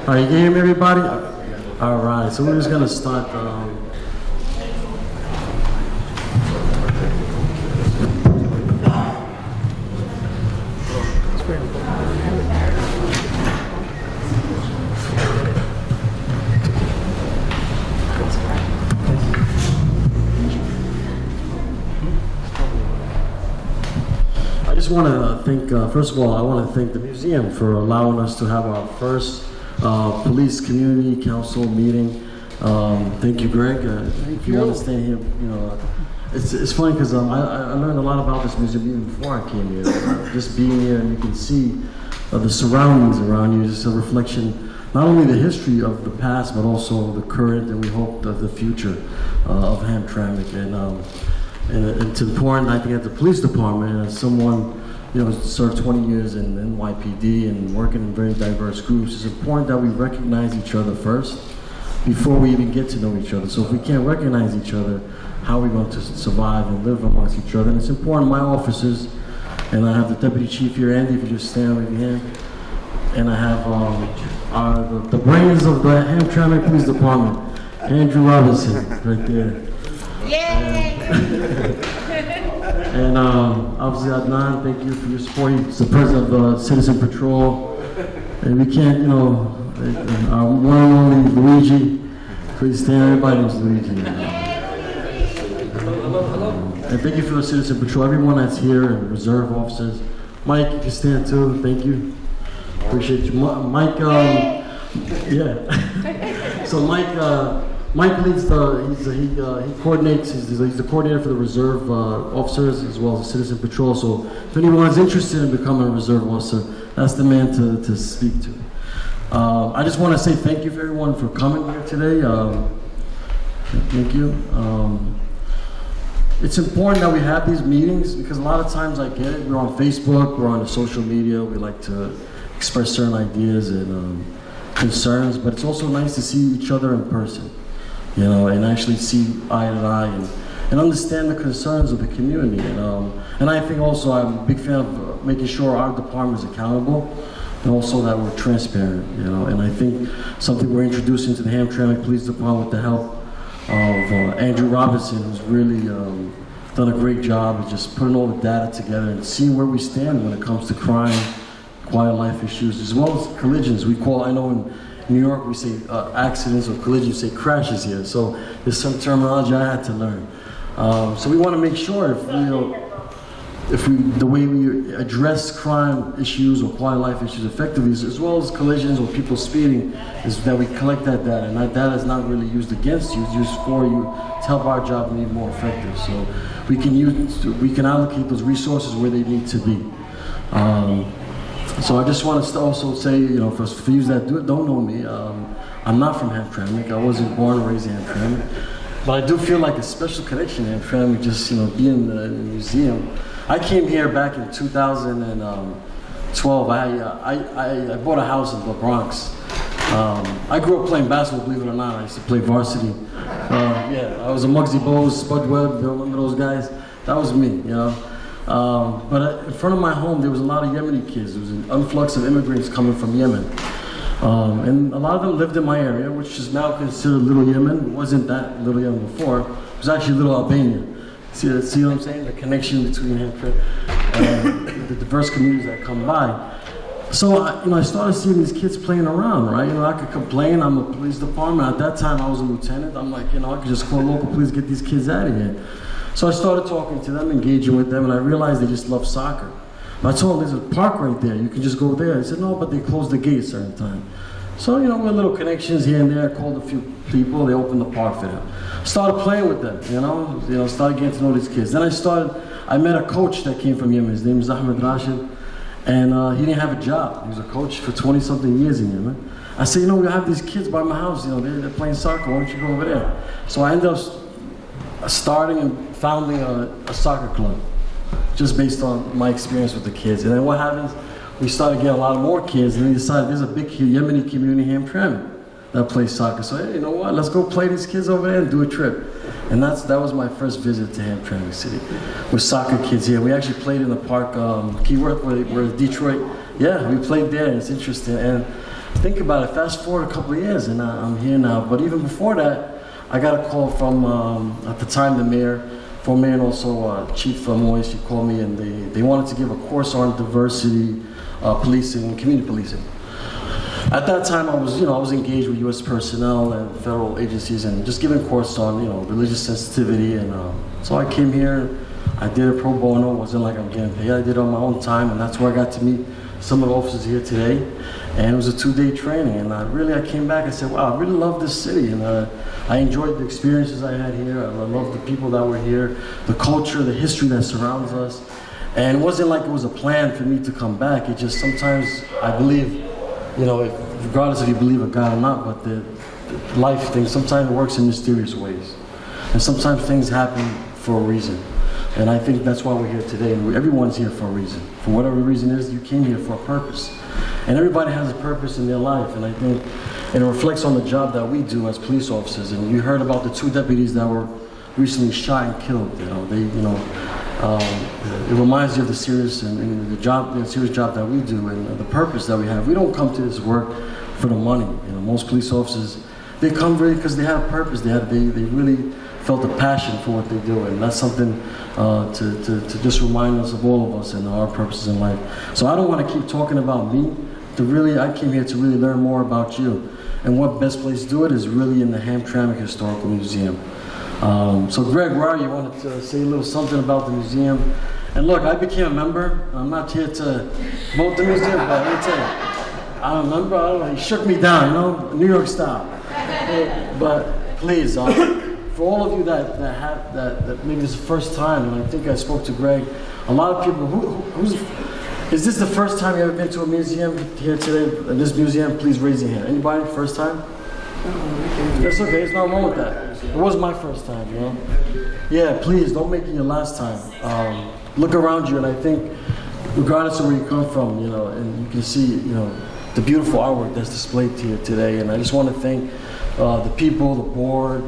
All right, you can hear me, everybody? All right, so we're just gonna start. I just want to thank, first of all, I want to thank the museum for allowing us to have our first police community council meeting. Thank you, Greg. If you want to stay here, you know, it's funny because I learned a lot about this museum even before I came here. Just being here, and you can see the surroundings around you, just a reflection, not only the history of the past, but also the current, and we hope that the future of Hamtramck. And it's important, I think, at the police department, as someone, you know, served 20 years in NYPD and working in very diverse groups, it's important that we recognize each other first before we even get to know each other. So if we can't recognize each other, how are we going to survive and live amongst each other? And it's important, my officers, and I have the Deputy Chief here, Andy, if you just stand with your hand, and I have the brains of the Hamtramck Police Department, Andrew Robinson, right there. Yay! And obviously Adnan, thank you for your support. He's the president of Citizen Patrol. And we can't, you know, our one and only Luigi. Please stand, everybody knows Luigi. And thank you for the Citizen Patrol, everyone that's here, and reserve officers. Mike, you can stand too, thank you. Appreciate you. Mike, yeah. So Mike leads he coordinates, he's the coordinator for the reserve officers as well as the Citizen Patrol. So if anyone is interested in becoming a reserve officer, that's the man to speak to. I just want to say thank you for everyone for coming here today. Thank you. It's important that we have these meetings because a lot of times I get it, we're on Facebook, we're on the social media, we like to express certain ideas and concerns, but it's also nice to see each other in person. You know, and actually see eye to eye and understand the concerns of the community. And I think also I'm a big fan of making sure our department is accountable and also that we're transparent, you know. And I think something we're introducing to the Hamtramck Police Department with the help of Andrew Robinson, who's really done a great job of just putting all the data together and seeing where we stand when it comes to crime, quiet life issues, as well as collisions. We call, I know in New York, we say accidents or collisions, we say crashes here. So there's some terminology I had to learn. So we want to make sure the way we address crime issues or quiet life issues effectively, as well as collisions or people speeding, is that we collect that data. And that data is not really used against you, it's used for you to help our job be more effective. So we can allocate those resources where they need to be. So I just want to also say, you know, for you that don't know me, I'm not from Hamtramck. I wasn't born and raised in Hamtramck. But I do feel like a special connection to Hamtramck, just, you know, being in the museum. I came here back in 2012. I bought a house in the Bronx. I grew up playing basketball, believe it or not. I used to play varsity. Yeah, I was a Muggsy Bogues, Spud Webb, remember those guys? That was me, you know. But in front of my home, there was a lot of Yemeni kids. There was an influx of immigrants coming from Yemen. And a lot of them lived in my area, which is now considered Little Yemen. It wasn't that Little Yemen before. It was actually Little Albania. See what I'm saying? The connection between Hamtramck and the diverse communities that come by. So, I started seeing these kids playing around, right? You know, I could complain, I'm a police department. At that time, I was a lieutenant. I'm like, you know, I could just call local police, get these kids out of here. So I started talking to them, engaging with them, and I realized they just love soccer. I told them, there's a park right there, you can just go there. They said, no, but they close the gate a certain time. So, you know, we had little connections here and there, I called a few people, they opened the park for them. Started playing with them, you know, started getting to know these kids. Then I met a coach that came from Yemen, his name is Ahmed Rashid, and he didn't have a job. He was a coach for 20-something years in Yemen. I said, you know, we have these kids by my house, you know, they're playing soccer, why don't you go over there? So I ended up starting and founding a soccer club, just based on my experience with the kids. And then what happens, we started getting a lot of more kids, and we decided there's a big Yemeni community in Hamtramck that plays soccer. So, hey, you know what, let's go play these kids over there and do a trip. And that was my first visit to Hamtramck City, with soccer kids here. We actually played in the park, Keyworth, where Detroit. Yeah, we played there, and it's interesting. And think about it, fast forward a couple of years and I'm here now. But even before that, I got a call from, at the time, the mayor, former mayor and also Chief Moyes. He called me and they wanted to give a course on diversity, policing, and community policing. At that time, I was engaged with U.S. personnel and federal agencies and just giving courses on, religious sensitivity. And so I came here, I did it pro bono. It wasn't like I'm getting paid. I did it on my own time, and that's where I got to meet some of the officers here today. And it was a 2-day training, and I came back and said, wow, I really love this city, and I enjoyed the experiences I had here. I love the people that were here, the culture, the history that surrounds us. And it wasn't like it was a plan for me to come back. It just sometimes I believe, regardless if you believe in God or not, but the life thing sometimes works in mysterious ways. And sometimes things happen for a reason. And I think that's why we're here today. And everyone's here for a reason. For whatever the reason is, you came here for a purpose. And everybody has a purpose in their life. And I think it reflects on the job that we do as police officers. And you heard about the 2 deputies that were recently shot and killed. It reminds you of the serious and the serious job that we do and the purpose that we have. We don't come to this work for the money. Most police officers, they come really because they have a purpose. They really felt a passion for what they do, and that's something to just remind us of all of us and our purposes in life. So I don't want to keep talking about me. I came here to really learn more about you. And what best place to do it is really in the Hamtramck Historical Museum. So Greg, you wanted to say a little something about the museum. And look, I became a member. I'm not here to promote the museum, but let me tell you, I remember, he shook me down, New York style. But please, for all of you that maybe this is the first time, and I think I spoke to Greg, a lot of people, is this the first time you ever been to a museum here today, in this museum? Please raise your hand. Anybody, first time? That's okay, it's not wrong with that. It was my first time, Yeah, please, don't make it your last time. Look around you, and I think, regardless of where you come from, and you can see, the beautiful artwork that's displayed here today. And I just want to thank the people, the board,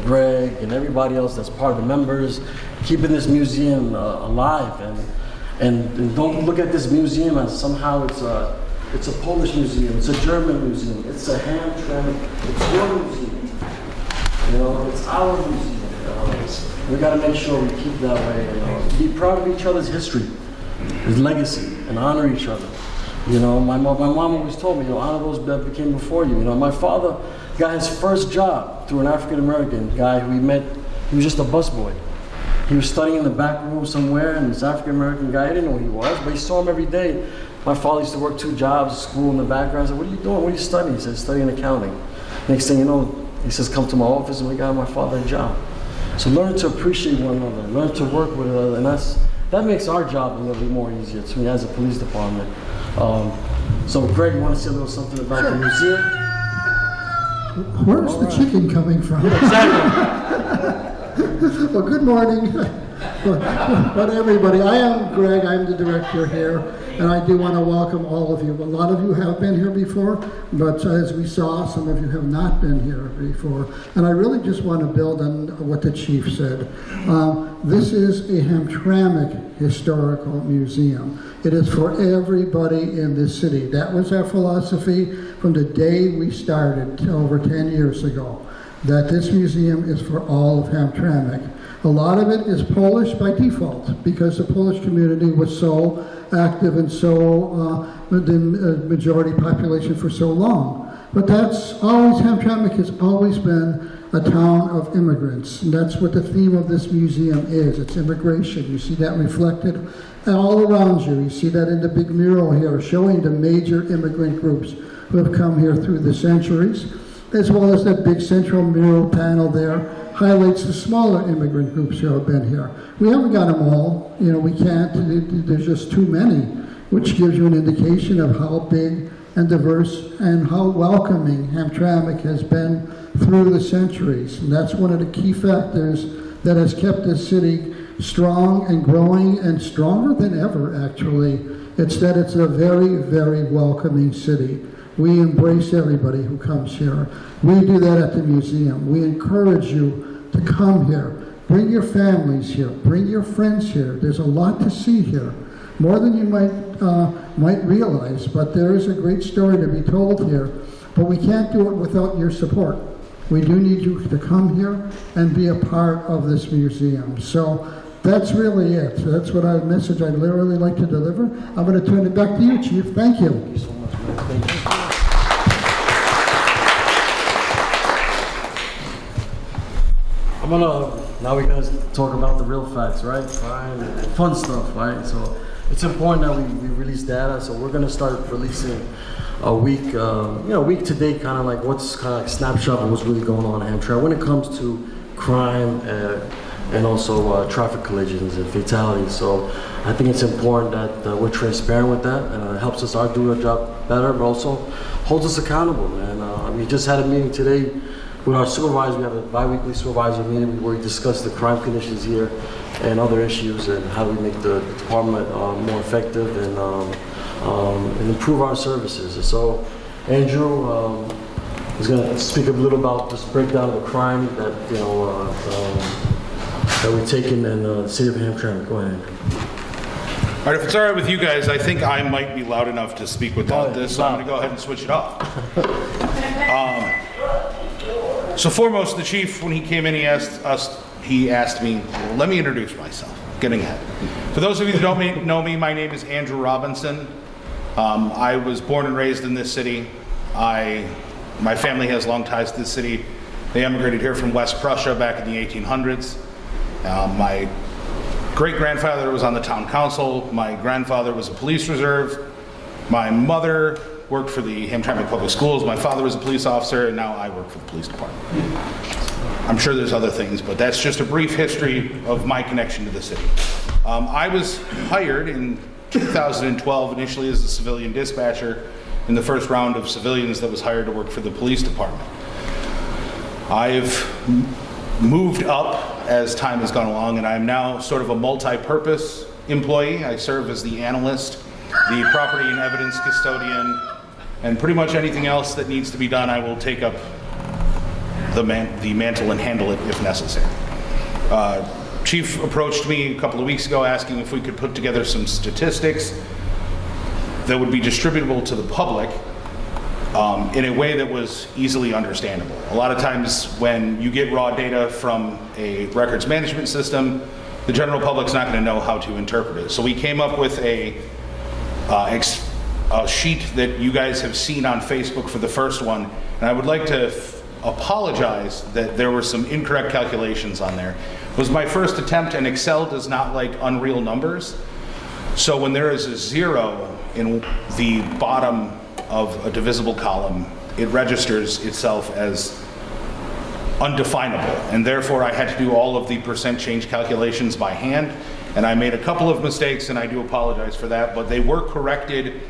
Greg, and everybody else that's part of the members, keeping this museum alive. And don't look at this museum as somehow it's a Polish museum, it's a German museum, it's a Hamtramck, it's your museum. It's our museum. We got to make sure we keep that way. Be proud of each other's history, his legacy, and honor each other. My mom always told me, honor those that became before you. My father got his first job through an African-American guy who he met. He was just a busboy. He was studying in the back room somewhere, and this African-American guy, I didn't know who he was, but he saw him every day. My father used to work 2 jobs, school in the background. I said, what are you doing? What are you studying? He said, studying accounting. Next thing you know, he says, come to my office, and we got my father a job. So learn to appreciate one another, learn to work with another, and that makes our job a little bit more easier to me as a police department. So Greg, you want to say a little something about the museum? Where's the chicken coming from? Exactly. Well, good morning. But everybody, I am Greg, I'm the director here, and I do want to welcome all of you. A lot of you have been here before, but as we saw, some of you have not been here before. And I really just want to build on what the chief said. This is a Hamtramck Historical Museum. It is for everybody in this city. That was our philosophy from the day we started over 10 years ago, that this museum is for all of Hamtramck. A lot of it is Polish by default because the Polish community was so active and so the majority population for so long. But that's always, Hamtramck has always been a town of immigrants. And that's what the theme of this museum is. It's immigration. You see that reflected all around you. You see that in the big mural here showing the major immigrant groups who have come here through the centuries, as well as that big central mural panel there highlights the smaller immigrant groups who have been here. We haven't got them all, we can't, there's just too many, which gives you an indication of how big and diverse and how welcoming Hamtramck has been through the centuries. And that's one of the key factors that has kept this city strong and growing and stronger than ever, actually. It's that it's a very, very welcoming city. We embrace everybody who comes here. We do that at the museum. We encourage you to come here. Bring your families here. Bring your friends here. There's a lot to see here. more than you might realize, but there is a great story to be told here. But we can't do it without your support. We do need you to come here and be a part of this museum. So that's really it. That's what our message I'd really like to deliver. I'm going to turn it back to you, Chief. Thank you. Thank you so much, man. Thank you. Now we're gonna talk about the real facts, right? Crime and fun stuff, right? So it's important that we release data. So we're gonna start releasing a week, week to date, kind of like what's kind of like snapshot of what's really going on in Hamtramck when it comes to crime and also traffic collisions and fatalities. So I think it's important that we're transparent with that, and it helps us do our job better, but also holds us accountable. And we just had a meeting today with our supervisor. We have a bi-weekly supervisor meeting where we discuss the crime conditions here and other issues and how do we make the department more effective and improve our services. And so Andrew is going to speak a little about this breakdown of the crime that that we're taking in the city of Hamtramck. Go ahead, Andrew. All right, if it's all right with you guys, I think I might be loud enough to speak without this, so I'm going to go ahead and switch it off. So foremost, the chief, when he came in, he asked me, well, let me introduce myself, getting ahead. For those of you that don't know me, my name is Andrew Robinson. I was born and raised in this city. My family has long ties to this city. They emigrated here from West Prussia back in the 1800s. My great-grandfather was on the town council. My grandfather was a police reserve. My mother worked for the Hamtramck Public Schools. My father was a police officer, and now I work for the police department. I'm sure there's other things, but that's just a brief history of my connection to the city. I was hired in 2012 initially as a civilian dispatcher in the first round of civilians that was hired to work for the police department. I've moved up as time has gone along, and I'm now sort of a multi-purpose employee. I serve as the analyst, the property and evidence custodian, and pretty much anything else that needs to be done, I will take up the mantle and handle it if necessary. Chief approached me a couple of weeks ago asking if we could put together some statistics that would be distributable to the public in a way that was easily understandable. A lot of times when you get raw data from a records management system, the general public's not going to know how to interpret it. So we came up with a sheet that you guys have seen on Facebook for the first one, and I would like to apologize that there were some incorrect calculations on there. It was my first attempt, and Excel does not like unreal numbers. So when there is a 0 in the bottom of a divisible column, it registers itself as undefinable, and therefore I had to do all of the percent change calculations by hand, and I made a couple of mistakes, and I do apologize for that, but they were corrected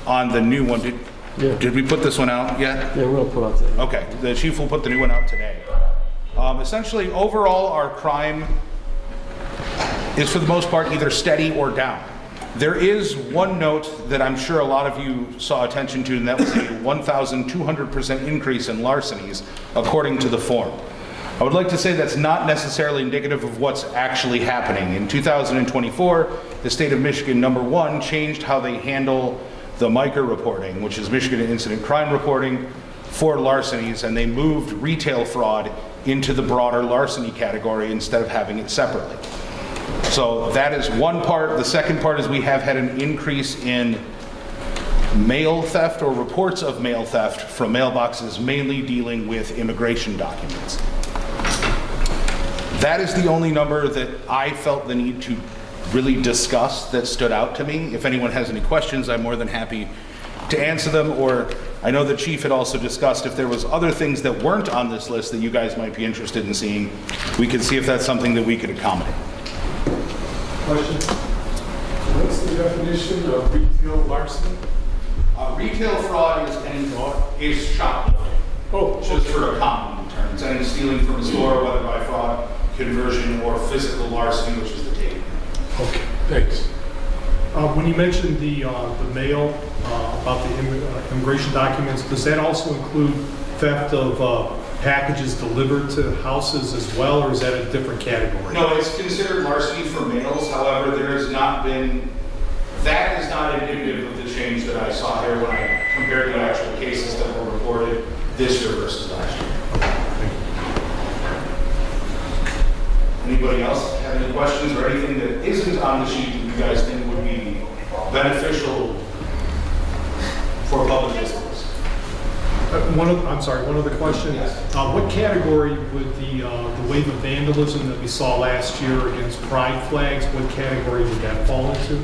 on the new one. Did we put this one out yet? Yeah, we'll put it out today. Okay, the chief will put the new one out today. Essentially, overall, our crime is for the most part either steady or down. There is one note that I'm sure a lot of you saw attention to, and that was a 1,200% increase in larcenies, according to the form. I would like to say that's not necessarily indicative of what's actually happening. In 2024, the state of Michigan, number one, changed how they handle the MICR reporting, which is Michigan Incident Crime Reporting, for larcenies, and they moved retail fraud into the broader larceny category instead of having it separately. So that is one part. The second part is we have had an increase in mail theft or reports of mail theft from mailboxes, mainly dealing with immigration documents. That is the only number that I felt the need to really discuss that stood out to me. If anyone has any questions, I'm more than happy to answer them, or I know the chief had also discussed if there was other things that weren't on this list that you guys might be interested in seeing, we could see if that's something that we could accommodate. Question. What's the definition of retail larceny? Retail fraud is shoplifting. Just for a common term. It's any stealing from a store, whether by fraud, conversion, or physical larceny, which is the taking. Okay, thanks. When you mentioned the mail about the immigration documents, does that also include theft of packages delivered to houses as well, or is that a different category? No, it's considered larceny for mails. However, there has not been That is not indicative of the change that I saw here when I compared the actual cases that were reported this year versus last year. Anybody else have any questions or anything that isn't on the sheet that you guys think would be beneficial for public discourse? One other question. Yes. What category would the wave of vandalism that we saw last year against pride flags, what category would that fall into?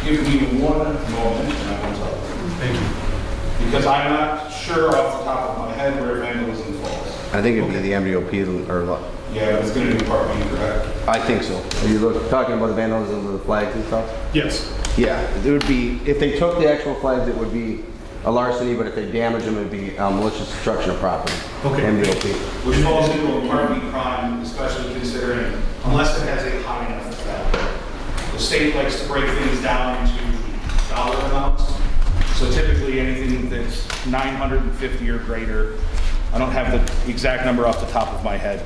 Give me one moment and I will tell you. Thank you. Because I'm not sure off the top of my head where vandalism falls. I think it'd be the MDOP or, Yeah, it's going to be part B, correct? I think so. Are you talking about the vandalism of the flags and stuff? Yes. Yeah, it would be, if they took the actual flags, it would be a larceny, but if they damage them, it'd be malicious destruction of property. Okay. MDOP. Which falls into a part B crime, especially considering, unless it has a high enough value. The state likes to break things down into dollar amounts. So typically anything that's 950 or greater, I don't have the exact number off the top of my head,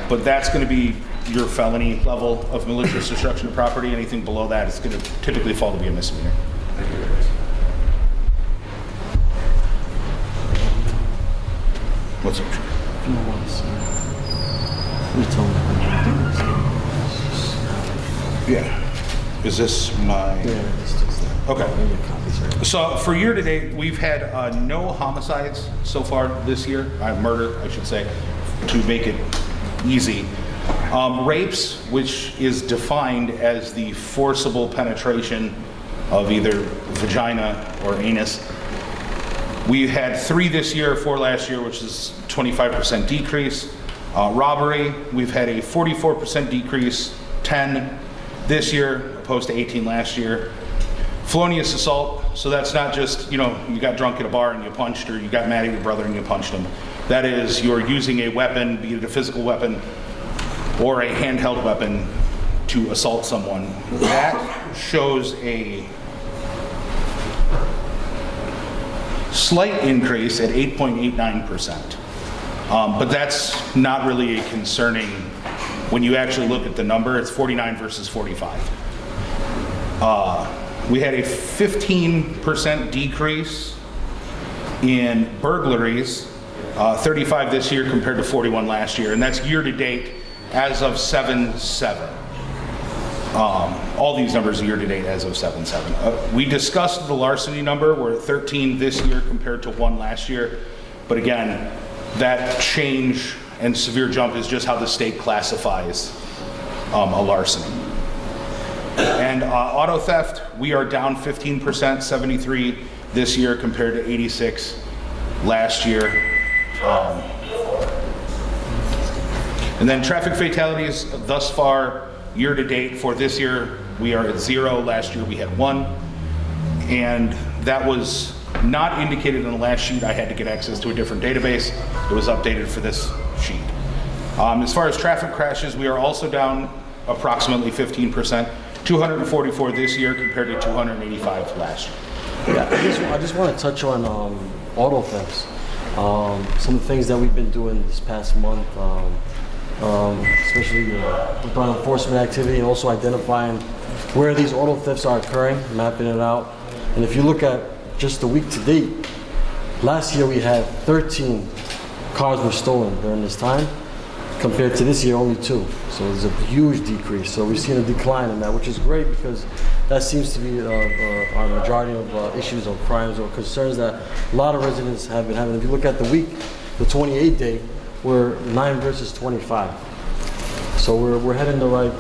but that's going to be your felony level of malicious destruction of property. Anything below that is going to typically fall to be a misdemeanor. What's up? Yeah. Is this my? Okay. So for year to date, we've had no homicides so far this year. Murder, I should say, to make it easy. Rapes, which is defined as the forcible penetration of either vagina or anus. We had 3 this year, 4 last year, which is 25% decrease. Robbery, we've had a 44% decrease, 10 this year, opposed to 18 last year. Felonious assault, so that's not just, you got drunk at a bar and you punched, or you got mad at your brother and you punched him. That is, you're using a weapon, be it a physical weapon or a handheld weapon, to assault someone. That shows a slight increase at 8.89%. But that's not really a concerning, when you actually look at the number, it's 49 versus 45. We had a 15% decrease in burglaries, 35 this year compared to 41 last year, and that's year to date as of 7/7. All these numbers are year to date as of 7/7. We discussed the larceny number. We're at 13 this year compared to 1 last year. But again, that change and severe jump is just how the state classifies a larceny. And auto theft, we are down 15%, 73 this year compared to 86 last year. And then traffic fatalities thus far, year to date for this year, we are at 0. Last year we had 1. And that was not indicated in the last sheet. I had to get access to a different database. It was updated for this sheet. As far as traffic crashes, we are also down approximately 15%, 244 this year compared to 285 last year. Yeah, I just want to touch on auto thefts. Some of the things that we've been doing this past month, especially with law enforcement activity, and also identifying where these auto thefts are occurring, mapping it out. And if you look at just the week to date, last year we had 13 cars were stolen during this time, compared to this year only 2. So there's a huge decrease. So we've seen a decline in that, which is great, because that seems to be our majority of issues or crimes or concerns that a lot of residents have been having. If you look at the week, the 28th day, we're 9 versus 25. So we're heading in the right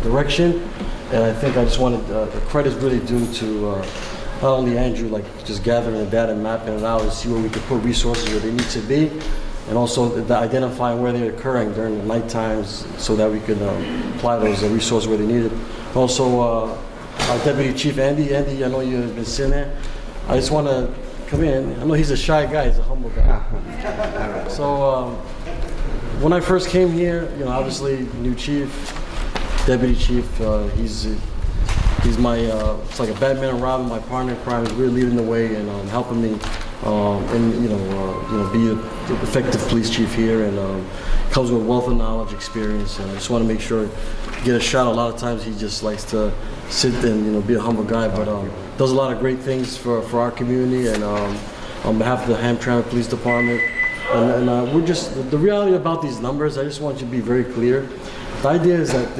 direction, and I think I just wanted the credit is really due to not only Andrew, like just gathering the data and mapping it out and see where we could put resources where they need to be, and also identifying where they're occurring during the night times so that we could apply those resources where they needed. Also, our Deputy Chief Andy, I know you've been sitting there. I just want to come in. I know he's a shy guy, he's a humble guy. So when I first came here, obviously new chief, Deputy Chief, he's my, it's like a Batman and Robin, my partner in crime. He's really leading the way and helping me and be an effective police chief here, and comes with wealth of knowledge, experience, and I just want to make sure get a shot. A lot of times he just likes to sit and be a humble guy, but does a lot of great things for our community, and on behalf of the Hamtramck Police Department. And we're just, the reality about these numbers, I just want you to be very clear. The idea is that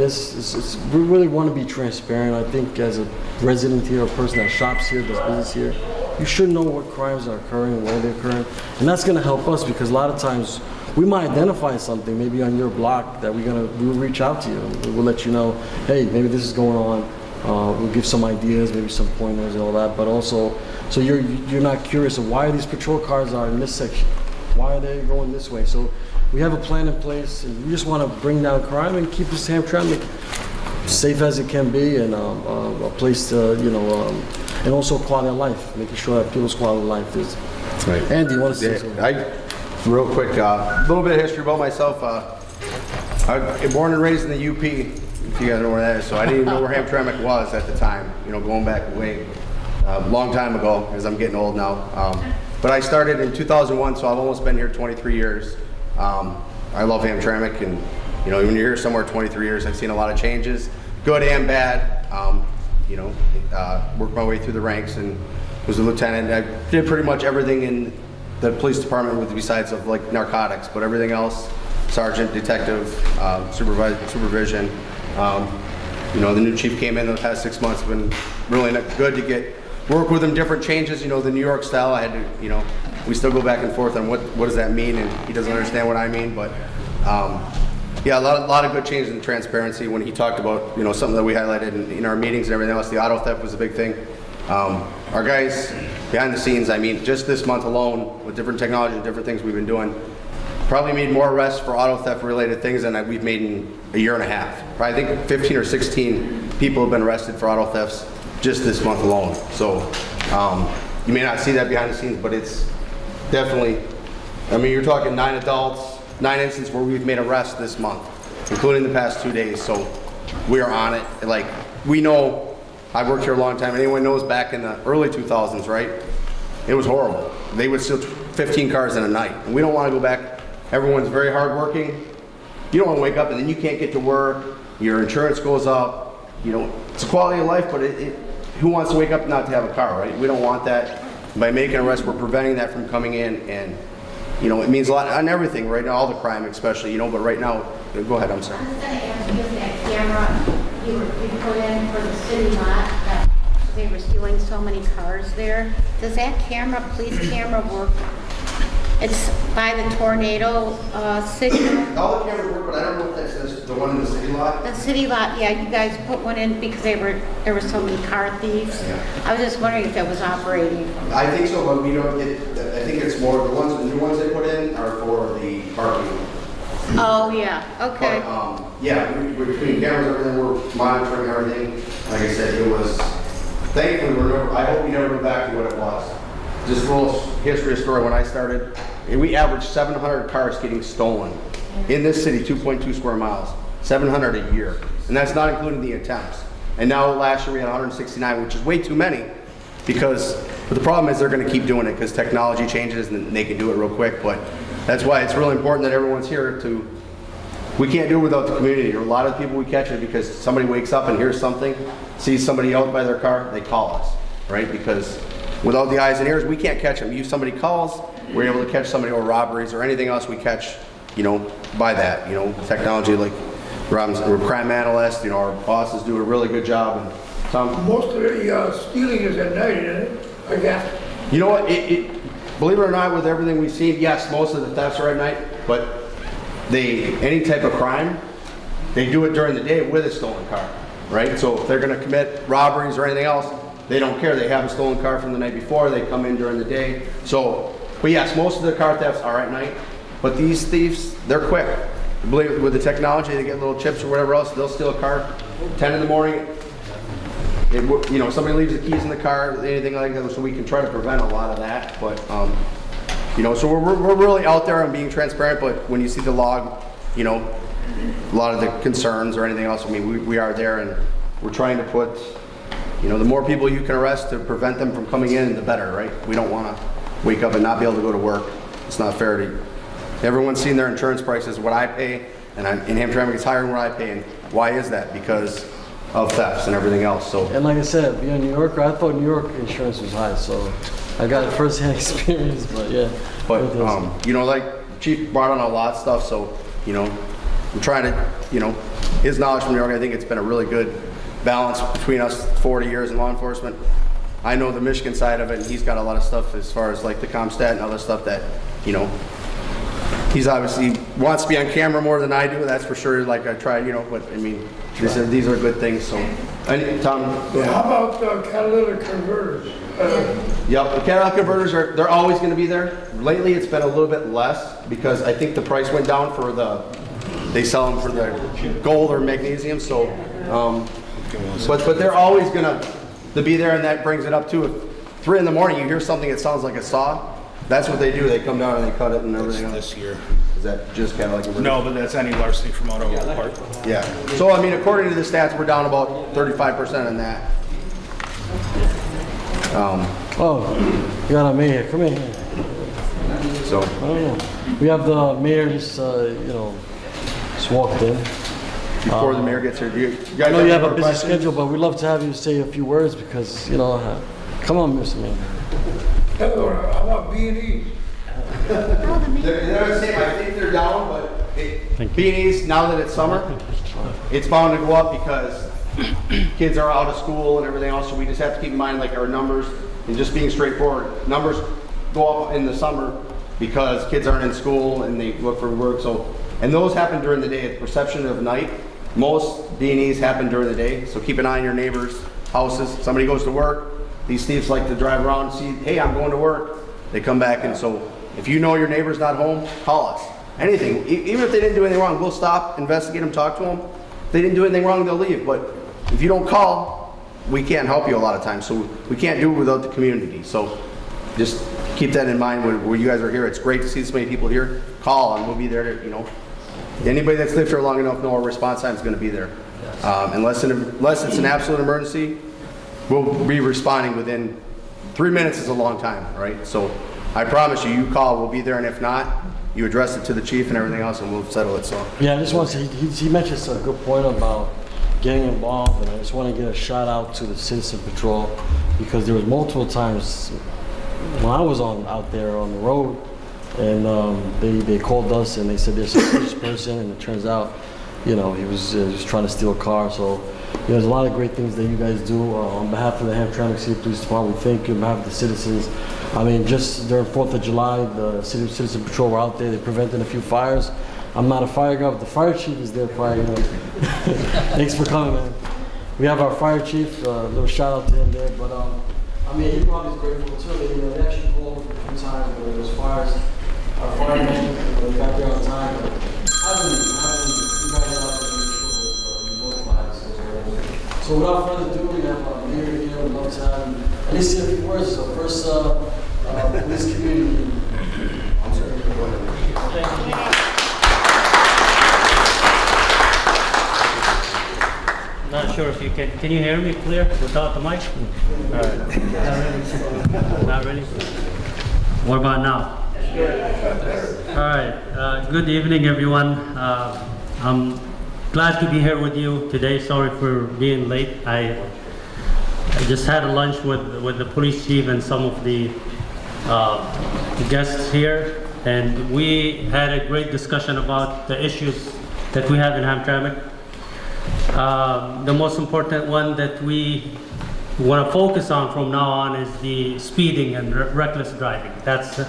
we really want to be transparent. I think as a resident here, a person that shops here, does business here, you should know what crimes are occurring and where they're occurring. And that's going to help us, because a lot of times we might identify something maybe on your block that we'll reach out to you. We'll let you know, hey, maybe this is going on. We'll give some ideas, maybe some pointers and all that, but also, so you're not curious of why these patrol cars are in this section. Why are they going this way? So we have a plan in place, and we just want to bring down crime and keep this Hamtramck safe as it can be, and a place to, and also quality of life, making sure that people's quality of life is. Right. Andy, you want to say something? Real quick, a little bit of history about myself. I was born and raised in the UP, if you guys know where that is. So I didn't even know where Hamtramck was at the time, going back way a long time ago, as I'm getting old now. But I started in 2001, so I've almost been here 23 years. I love Hamtramck, and when you're here somewhere 23 years, I've seen a lot of changes, good and bad. Worked my way through the ranks and was a lieutenant. I did pretty much everything in the police department besides of like narcotics, but everything else, sergeant, detective, supervision. The new chief came in the past 6 months. It's been really good to work with him, different changes, the New York style. I had to, we still go back and forth on what does that mean, and he doesn't understand what I mean, but yeah, a lot of good changes in transparency. When he talked about, something that we highlighted in our meetings and everything else, the auto theft was a big thing. Our guys behind the scenes, just this month alone, with different technology and different things we've been doing, probably made more arrests for auto theft related things than we've made in a year and a half. I think 15 or 16 people have been arrested for auto thefts just this month alone. So you may not see that behind the scenes, but it's definitely, you're talking 9 adults, 9 instances where we've made arrests this month, including the past 2 days. So we are on it. We know, I've worked here a long time. Anyone knows back in the early 2000s, right? It was horrible. They would steal 15 cars in a night. And we don't want to go back. Everyone's very hardworking. You don't want to wake up and then you can't get to work. Your insurance goes up. It's a quality of life, but who wants to wake up not to have a car, right? We don't want that. By making arrests, we're preventing that from coming in, and it means a lot on everything right now, all the crime especially, but right now, go ahead, I'm sorry. I was going to ask you if that camera you put in for the city lot, that they were stealing so many cars there. Does that police camera work? It's by the tornado signal. All the cameras work, but I don't know if that's the one in the city lot. The city lot, yeah, you guys put one in because there were so many car thieves. Yeah. I was just wondering if it was operating. I think so, but we don't get, I think it's more, the new ones they put in are for the parking. Oh, yeah, okay. But, yeah, we're between cameras and everything, we're monitoring everything. Like I said, it was, thankfully, I hope we never go back to what it was. Just a little history of story. When I started, we averaged 700 cars getting stolen in this city, 2.2 square miles, 700 a year. And that's not including the attempts. And now last year we had 169, which is way too many, but the problem is they're going to keep doing it because technology changes and they can do it real quick. But that's why it's really important that everyone's here we can't do it without the community. A lot of people we catch it because somebody wakes up and hears something, sees somebody out by their car, they call us, right? Because without the eyes and ears, we can't catch them. If somebody calls, we're able to catch somebody, or robberies or anything else we catch, by that, technology like Robin's, or crime analyst, our bosses do a really good job. And Tom? Most of the stealing is at night, isn't it? I guess. You know what, believe it or not, with everything we've seen, yes, most of the thefts are at night, but any type of crime, they do it during the day with a stolen car, right? So if they're gonna commit robberies or anything else, they don't care. They have a stolen car from the night before. They come in during the day. So, but yes, most of the car thefts are at night. But these thieves, they're quick. I believe with the technology, they get little chips or whatever else. They'll steal a car 10 in the morning. Somebody leaves the keys in the car, anything like that. So we can try to prevent a lot of that. But so we're really out there and being transparent. But when you see the log, a lot of the concerns or anything else. We are there and we're trying to put. The more people you can arrest to prevent them from coming in, the better, right? We don't want to wake up and not be able to go to work. It's not fair to, everyone's seen their insurance prices, what I pay, and Hamtramck is higher than what I pay, and why is that? Because of thefts and everything else, so. And like I said, being a New Yorker, I thought New York insurance was high, so I got first-hand experience, but yeah. But, it is. you know, like Chief brought on a lot of stuff, so, you know, I'm trying to, you know, his knowledge from New York, I think it's been a really good balance between us 40 years in law enforcement. I know the Michigan side of it, and he's got a lot of stuff as far as like the ComStat and other stuff that, you know, he's obviously wants to be on camera more than I do, that's for sure. Like I try, you know, but I mean, these are good things, so. And Tom? How about catalytic converters? Yep, the catalytic converters they're always going to be there. Lately, it's been a little bit less because I think the price went down for they sell them for the gold or magnesium. So, but they're always going to be there, and that brings it up too. If 3 in the morning you hear something that sounds like a saw, that's what they do. They come down and they cut it and everything else. This year. Is that just catalytic converters? No, but that's any larceny from auto part. Yeah. So I mean, according to the stats, we're down about 35% on that. Oh, you got a mayor, come in here. So. I don't know. We have the mayor just, you know, just walked in. Before the mayor gets here, do you guys I know you have a any busy questions? schedule, but we'd love to have you say a few words because, you know, come on, Mr. Mayor. Hello, how about B&Es? They're the same. I think they're down, but B&Es, now that it's summer, it's bound to go up because kids are out of school and everything else, so we just have to keep in mind like our numbers and just being straightforward. Numbers go up in the summer because kids aren't in school and they look for work. So, and those happen during the day. At the perception of night, most B&Es happen during the day. So keep an eye on your neighbors' houses. Somebody goes to work. These thieves like to drive around and see, hey, I'm going to work. They come back, and so if you know your neighbor's not home, call us. Anything, even if they didn't do anything wrong, we'll stop, investigate them, talk to them. If they didn't do anything wrong, they'll leave. But if you don't call, we can't help you a lot of times. So we can't do it without the community. So just keep that in mind when you guys are here. It's great to see so many people here. Call, and we'll be there to, you know. Anybody that's lived here long enough know our response time is going to be there. Unless it's an absolute emergency, we'll be responding within 3 minutes is a long time, right? So I promise you, you call, we'll be there, and if not, you address it to the chief and everything else, and we'll settle it. So Yeah, I just want to say, he mentioned a good point about getting involved, and I just want to get a shout out to the Citizen Patrol because there was multiple times when I was out there on the road, and they called us and they said there's a suspicious person, and it turns out, you know, he was just trying to steal a car. So there's a lot of great things that you guys do on behalf of the Hamtramck City Police Department. We thank you on behalf of the citizens. I mean, just during 4th of July, the Citizen Patrol were out there. They prevented a few fires. I'm not a fire guy, but the fire chief is there probably. You know. Thanks for coming, man. We have our fire chief. A little shout out to him there. But I mean, he probably is grateful too. You know, they actually called a few times when there was fires. Our firemen, they got there on time. But you guys out there make sure there's notified. So without further ado, we have Mayor here. We'd love to have him at least say a few words. So first, police community. Not sure if you can you hear me clear without the mic? All right. Not really? What about now? All right. Good evening, everyone. I'm glad to be here with you today. Sorry for being late. I just had a lunch with the police chief and some of the guests here, and we had a great discussion about the issues that we have in Hamtramck. The most important one that we want to focus on from now on is the speeding and reckless driving. That's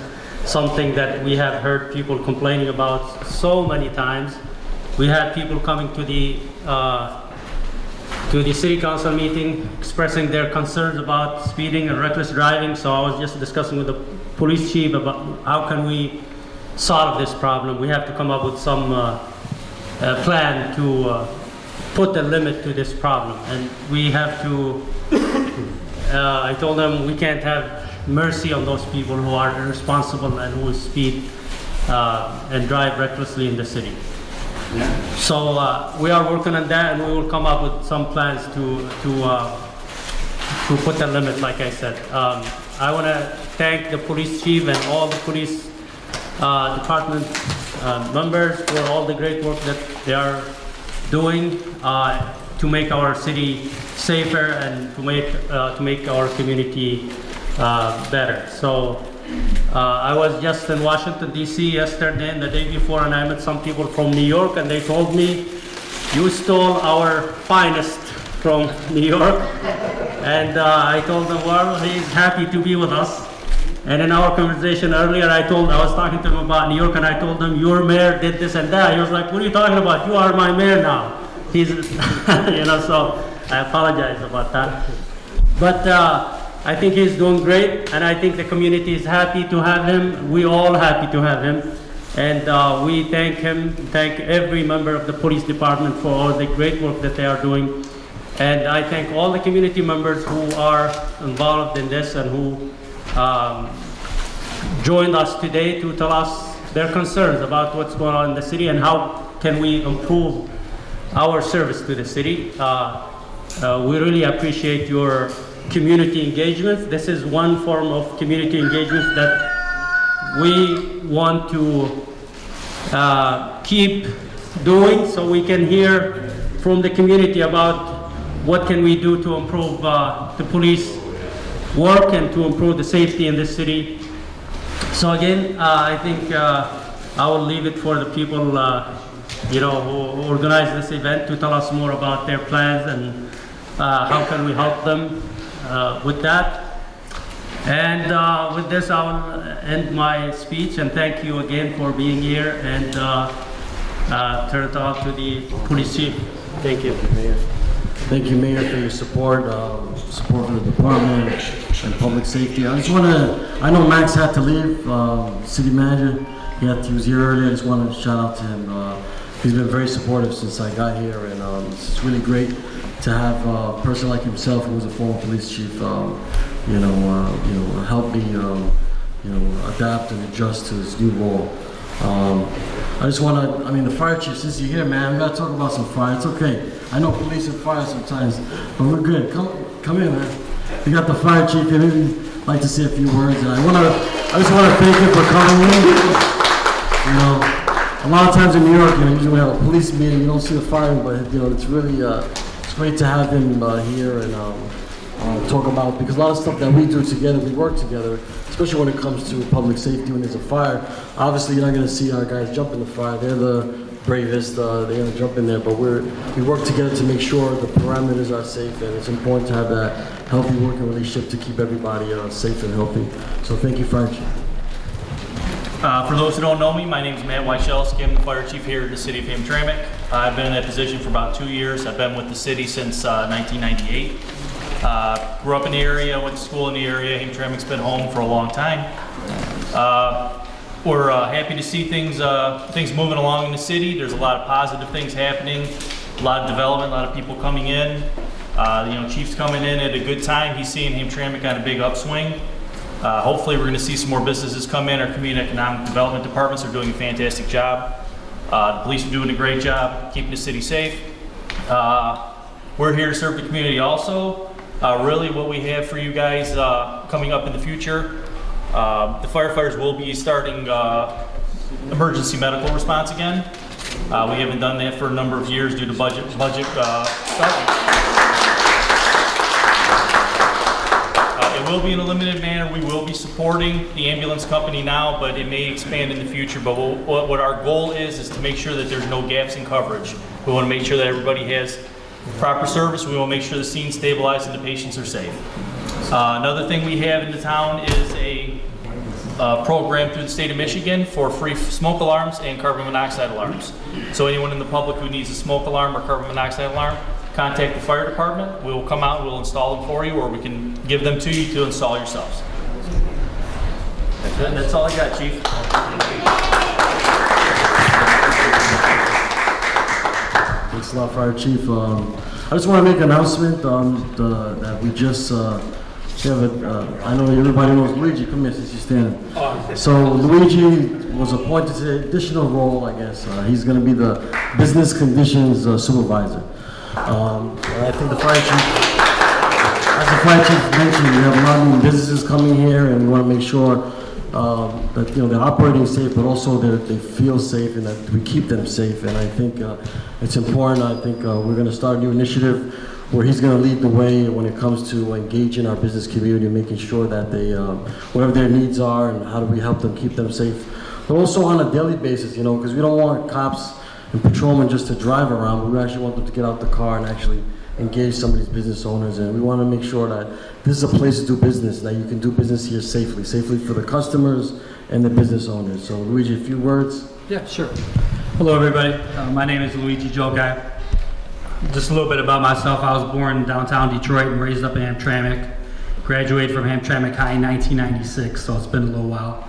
something that we have heard people complaining about so many times. We had people coming to the city council meeting expressing their concerns about speeding and reckless driving. So I was just discussing with the police chief about how can we solve this problem. We have to come up with some plan to put a limit to this problem, and we have to I told them we can't have mercy on those people who are irresponsible and who speed and drive recklessly in the city. So we are working on that, and we will come up with some plans to put the limit, like I said. I want to thank the police chief and all the police department members for all the great work that they are doing to make our city safer and to make our community better. So I was just in Washington, D.C. yesterday and the day before, and I met some people from New York, and they told me, you stole our finest from New York. And I told them, well, he's happy to be with us. And in our conversation earlier, I was talking to him about New York, and I told him, your mayor did this and that. He was like, what are you talking about? You are my mayor now. He's, so I apologize about that. But I think he's doing great, and I think the community is happy to have him. We all happy to have him. And we thank him, thank every member of the police department for all the great work that they are doing. And I thank all the community members who are involved in this and who joined us today to tell us their concerns about what's going on in the city and how can we improve our service to the city. We really appreciate your community engagement. This is one form of community engagement that we want to keep doing, so we can hear from the community about what can we do to improve the police work and to improve the safety in this city. So again, I think I will leave it for the people who organize this event to tell us more about their plans and how can we help them with that. And with this, I will end my speech and thank you again for being here, and turn it off to the police chief. Thank you. Thank you, Mayor, for your support for the department and public safety. I just want to, I know Max had to leave, city manager. He was here earlier. I just wanted to shout out to him. He's been very supportive since I got here, and it's really great to have a person like himself, who was a former police chief, help me, adapt and adjust to this new role. I just want to, the fire chief, since you're here, man, we got to talk about some fire. It's okay. I know police and fire sometimes, but we're good. Come in, man. We got the fire chief here. Maybe you'd like to say a few words. And I just want to thank you for coming in. A lot of times in New York, usually we have a police meeting, you don't see the fireman, but it's really, it's great to have him here and talk about, because a lot of stuff that we do together, we work together, especially when it comes to public safety. When there's a fire, obviously you're not going to see our guys jump in the fire. They're the bravest, they're going to jump in there, but we work together to make sure the parameters are safe, and it's important to have that healthy working relationship to keep everybody safe and healthy. So thank you, Fire Chief. For those who don't know me, my name is Matt Wyszewski. I'm the fire chief here in the city of Hamtramck. I've been in that position for about 2 years. I've been with the city since 1998. Grew up in the area, went to school in the area. Hamtramck's been home for a long time. We're happy to see things moving along in the city. There's a lot of positive things happening, a lot of development, a lot of people coming in. Chief's coming in at a good time. He's seeing Hamtramck on a big upswing. Hopefully we're going to see some more businesses come in. Our community economic development departments are doing a fantastic job. The police are doing a great job keeping the city safe. We're here to serve the community also. Really what we have for you guys coming up in the future, the firefighters will be starting emergency medical response again. We haven't done that for a number of years due to budget stuff. It will be in a limited manner. We will be supporting the ambulance company now, but it may expand in the future. But what our goal is to make sure that there's no gaps in coverage. We want to make sure that everybody has proper service. We want to make sure the scene's stabilized and the patients are safe. Another thing we have in the town is a program through the state of Michigan for free smoke alarms and carbon monoxide alarms. So anyone in the public who needs a smoke alarm or carbon monoxide alarm, contact the fire department. We will come out and we'll install them for you, or we can give them to you to install yourselves. That's all I got, Chief. Thanks a lot, Fire Chief. I just want to make an announcement that we just have I know everybody knows Luigi. Come here since you're standing. So Luigi was appointed to an additional role, I guess. He's going to be the business conditions supervisor. And I think the fire chief. As the fire chief mentioned, we have a lot of new businesses coming here, and we want to make sure that, you know, they're operating safe, but also that they feel safe and that we keep them safe. And I think it's important. I think we're going to start a new initiative where he's going to lead the way when it comes to engaging our business community, making sure that they, whatever their needs are, and how do we help them keep them safe. But also on a daily basis, you know, because we don't want cops and patrolmen just to drive around, but we actually want them to get out the car and actually engage some of these business owners. And we want to make sure that this is a place to do business, that you can do business here safely for the customers and the business owners. So Luigi, a few words? Yeah, sure. Hello, everybody. My name is Luigi Jogai. Just a little bit about myself. I was born in downtown Detroit and raised up in Hamtramck. Graduated from Hamtramck High in 1996, so it's been a little while.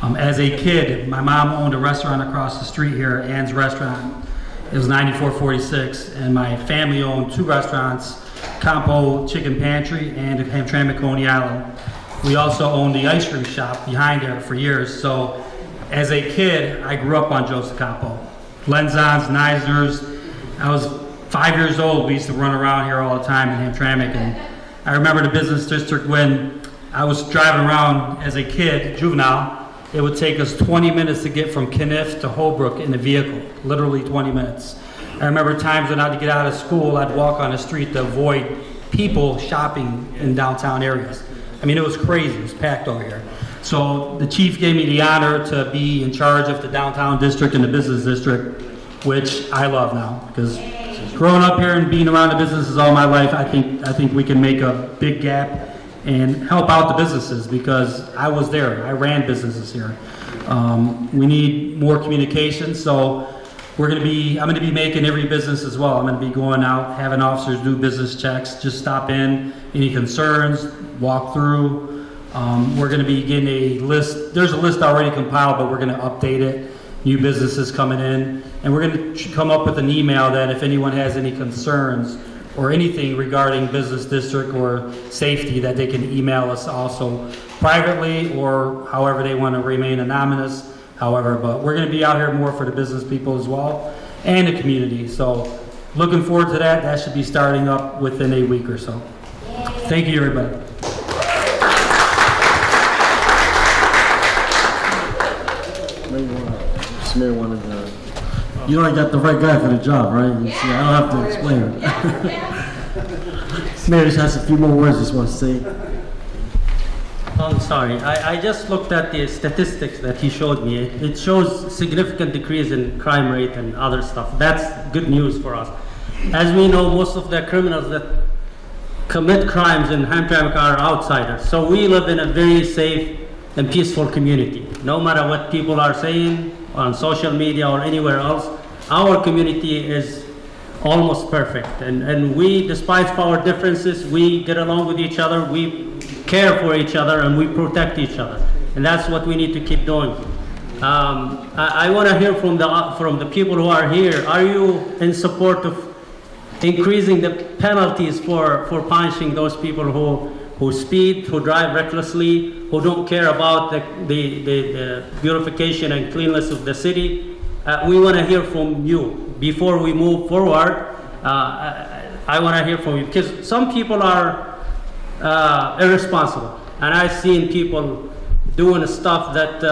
As a kid, my mom owned a restaurant across the street here, Ann's Restaurant. It was 9446, and my family owned 2 restaurants, Campo Chicken Pantry and Hamtramck Coney Island. We also owned the ice cream shop behind there for years. So as a kid, I grew up on Joseph Campo. Lenzons, Neisner's. I was 5 years old. We used to run around here all the time in Hamtramck. And I remember the business district when I was driving around as a kid, juvenile. It would take us 20 minutes to get from Kniff to Holbrook in a vehicle, literally 20 minutes. I remember times when I had to get out of school, I'd walk on the street to avoid people shopping in downtown areas. I mean, it was crazy, it was packed over here. So the chief gave me the honor to be in charge of the downtown district and the business district, which I love now, because growing up here and being around the businesses all my life, I think we can make a big gap and help out the businesses, because I was there. I ran businesses here. We need more communication, so I'm going to be making every business as well. I'm going to be going out, having officers do business checks, just stop in, any concerns, walk through. We're going to be getting a list. There's a list already compiled, but we're going to update it. New businesses coming in, and we're going to come up with an email that if anyone has any concerns or anything regarding business district or safety, that they can email us also privately or however they want to remain anonymous, however. But we're going to be out here more for the business people as well and the community. So looking forward to that. That should be starting up within a week or so. Thank you, everybody. Mayor wanted to, you know, I got the right guy for the job, right? You see, I don't have to explain it. Mayor just has a few more words, just want to say. I'm sorry. I just looked at the statistics that he showed me. It shows significant decrease in crime rate and other stuff. That's good news for us. As we know, most of the criminals that commit crimes in Hamtramck are outsiders. So we live in a very safe and peaceful community. No matter what people are saying on social media or anywhere else, our community is almost perfect. And we, despite our differences, we get along with each other, we care for each other, and we protect each other. And that's what we need to keep doing. I want to hear from the people who are here. Are you in support of increasing the penalties for punishing those people who speed, who drive recklessly, who don't care about the beautification and cleanliness of the city? We want to hear from you. Before we move forward, I want to hear from you, because some people are irresponsible. And I've seen people doing stuff that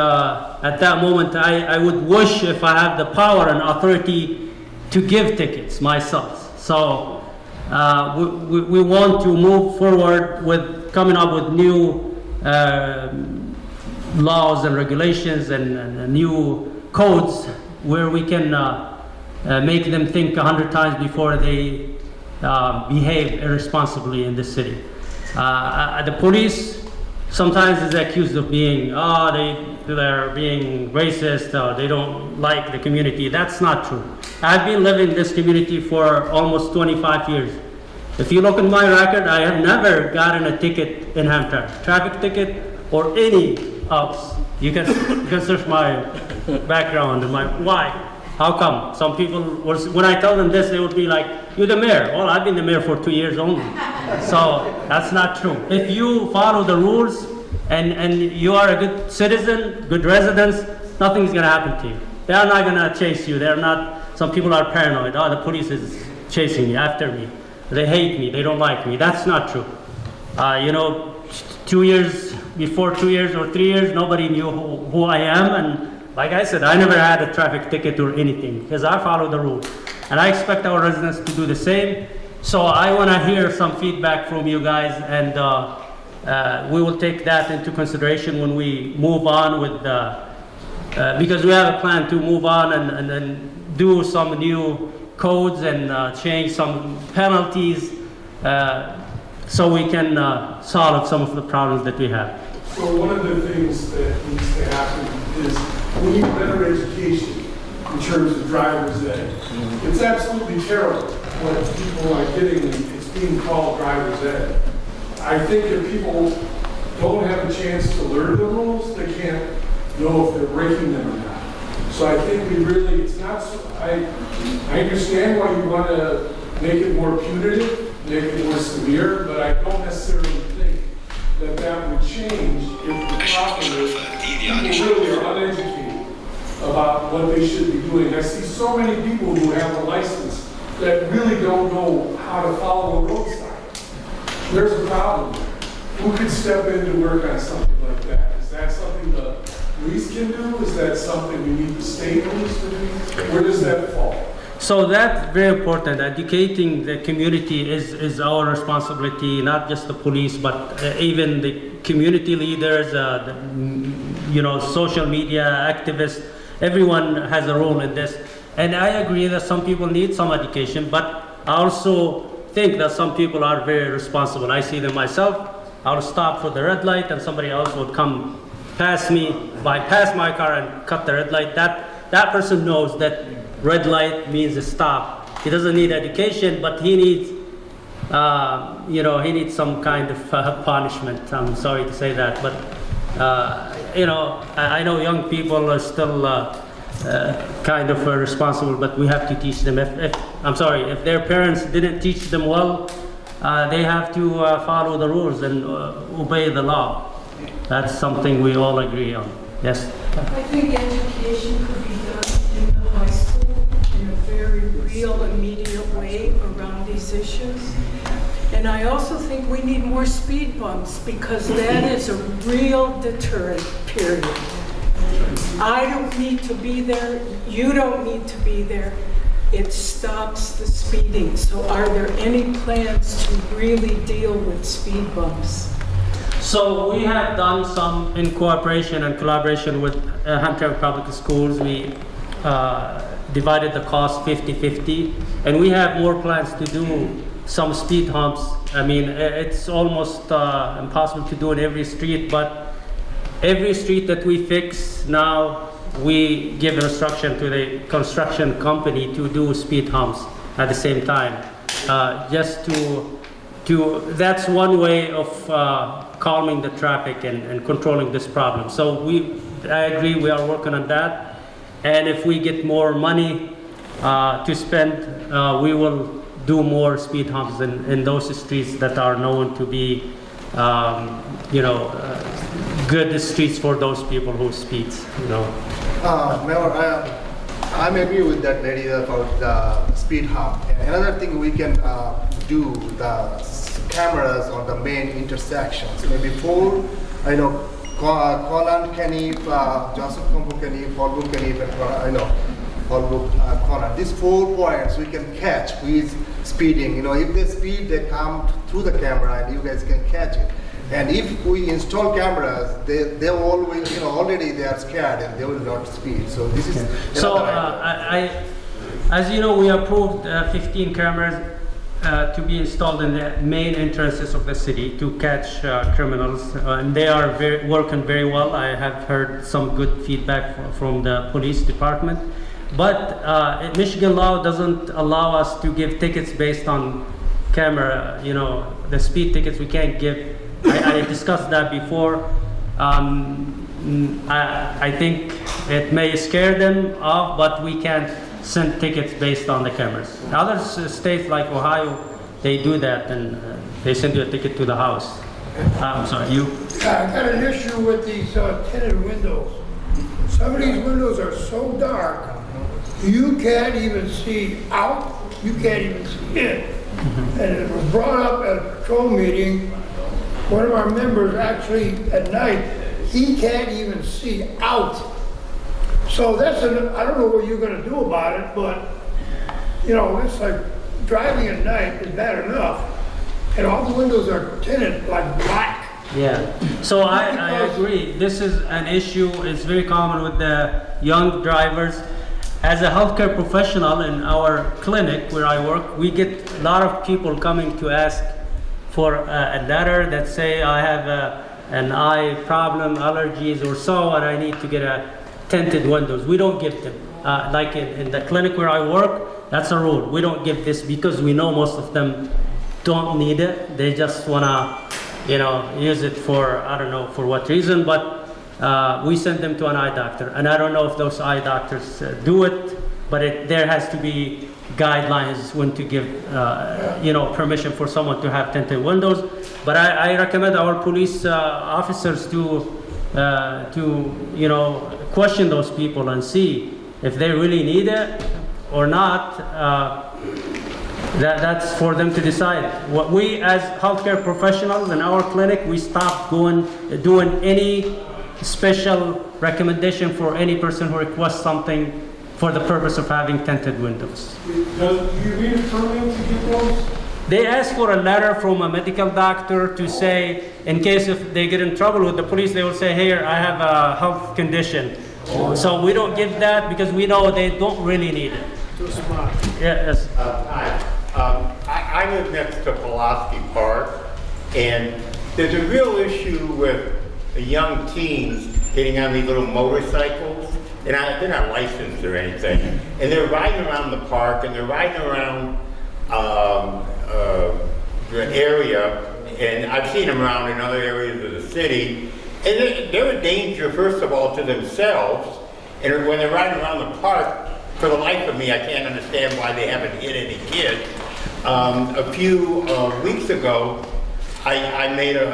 at that moment I would wish if I had the power and authority to give tickets myself. So we want to move forward with coming up with new laws and regulations and new codes where we can make them think 100 times before they behave irresponsibly in this city. The police sometimes is accused of being, they're being racist, they don't like the community. That's not true. I've been living in this community for almost 25 years. If you look at my record, I have never gotten a ticket in Hamtramck, traffic ticket or any else. You can search my background and why? How come? Some people, when I tell them this, they would be like, you're the mayor. Well, I've been the mayor for 2 years only. So that's not true. If you follow the rules and you are a good citizen, good resident, nothing's gonna happen to you. They are not gonna chase you. They're not, some people are paranoid. Oh, the police is chasing me, after me. They hate me, they don't like me. That's not true. You know, 2 years, before 2 years or 3 years, nobody knew who I am. And like I said, I never had a traffic ticket or anything because I follow the rule. And I expect our residents to do the same. So I want to hear some feedback from you guys, and we will take that into consideration when we move on with, because we have a plan to move on and then do some new codes and change some penalties so we can solve some of the problems that we have. So one of the things that needs to happen is we need better education in terms of driver's ed. It's absolutely terrible what people are getting, it's being called driver's ed. I think if people don't have a chance to learn the rules, they can't know if they're breaking them or not. So I think we really, it's not, I understand why you want to make it more punitive, make it more severe, but I don't necessarily think that that would change if the problem is people really are uneducated about what they should be doing. I see so many people who have a license that really don't know how to follow a road sign. There's a problem there. Who could step in to work on something like that? Is that something the police can do? Is that something we need the state police to do? Where does that fall? So that's very important. Educating the community is our responsibility, not just the police, but even the community leaders, you know, social media activists. Everyone has a role in this. And I agree that some people need some education, but I also think that some people are very responsible. I see them myself. I'll stop for the red light and somebody else would come past me, bypass my car and cut the red light. That person knows that red light means a stop. He doesn't need education, but he needs, you know, he needs some kind of punishment. I'm sorry to say that, but you know, I know young people are still kind of responsible, but we have to teach them. If their parents didn't teach them well, they have to follow the rules and obey the law. That's something we all agree on. Yes? I think education could be done in the high school in a very real, immediate way around these issues. And I also think we need more speed bumps because that is a real deterrent, period. I don't need to be there, you don't need to be there. It stops the speeding. So are there any plans to really deal with speed bumps? So we have done some in cooperation and collaboration with Hamtramck Public Schools. We divided the cost 50-50, and we have more plans to do some speed humps. I mean, it's almost impossible to do in every street, but every street that we fix now, we give instruction to the construction company to do speed humps at the same time. Just that's one way of calming the traffic and controlling this problem. So I agree, we are working on that. And if we get more money to spend, we will do more speed humps in those streets that are known to be, you know, good streets for those people who speed, you know. Mayor, I'm agree with that lady about the speed hump. And another thing we can do, the cameras on the main intersections. Maybe 4, I know, Conan Kenny, Joseph Kumbu Kenny, Holbrook Kenny, and I know, Holbrook Conan. These 4 points we can catch who is speeding. You know, if they speed, they come through the camera and you guys can catch it. And if we install cameras, they always, you know, already they are scared and they will not speed. So this is. So as you know, we approved 15 cameras to be installed in the main entrances of the city to catch criminals, and they are working very well. I have heard some good feedback from the police department. But Michigan law doesn't allow us to give tickets based on camera. You know, the speed tickets we can't give. I discussed that before. I think it may scare them off, but we can't send tickets based on the cameras. Other states like Ohio, they do that and they send you a ticket to the house. I'm sorry, you? Yeah, I got an issue with these tinted windows. Some of these windows are so dark, you can't even see out, you can't even see in. And it was brought up at a patrol meeting one of our members actually at night, he can't even see out. So that's, I don't know what you're gonna do about it, but, you know, it's like driving at night is bad enough. And all the windows are tinted like black. Yeah, so I agree. This is an issue. It's very common with the young drivers. As a healthcare professional in our clinic where I work, we get a lot of people coming to ask for a letter that say I have an eye problem, allergies or so, and I need to get a tinted windows. We don't give them. Like in the clinic where I work, that's a rule. We don't give this because we know most of them don't need it. They just wanna, use it for, I don't know for what reason, but we send them to an eye doctor. And I don't know if those eye doctors do it, but there has to be guidelines when to give, permission for someone to have tinted windows. But I recommend our police officers to question those people and see if they really need it or not. That's for them to decide. What we as healthcare professionals in our clinic, we stopped doing any special recommendation for any person who requests something for the purpose of having tinted windows. Do you read a permit to get those? They ask for a letter from a medical doctor to say, in case if they get in trouble with the police, they will say, here, I have a health condition. So we don't give that because we know they don't really need it. Too smart. Yes. Hi. I live next to Pulaski Park, and there's a real issue with the young teens getting on these little motorcycles, and they're not licensed or anything, and they're riding around the park, and they're riding around the area, and I've seen them around in other areas of the city, and they're a danger, first of all, to themselves, and when they're riding around the park, for the life of me, I can't understand why they haven't hit any kids. A few weeks ago, I made a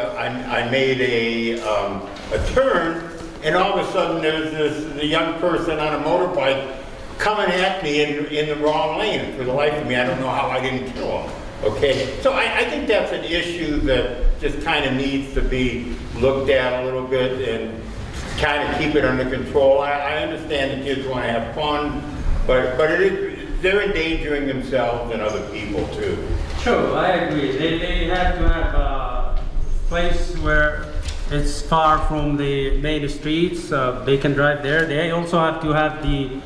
turn, and all of a sudden there's the young person on a motorbike coming at me in the wrong lane. For the life of me, I don't know how I didn't kill him. Okay, so I think that's an issue that just kind of needs to be looked at a little bit and kind of keep it under control. I understand the kids want to have fun, but they're endangering themselves and other people too. True, I agree. They have to have a place where it's far from the main streets. They can drive there. They also have to have the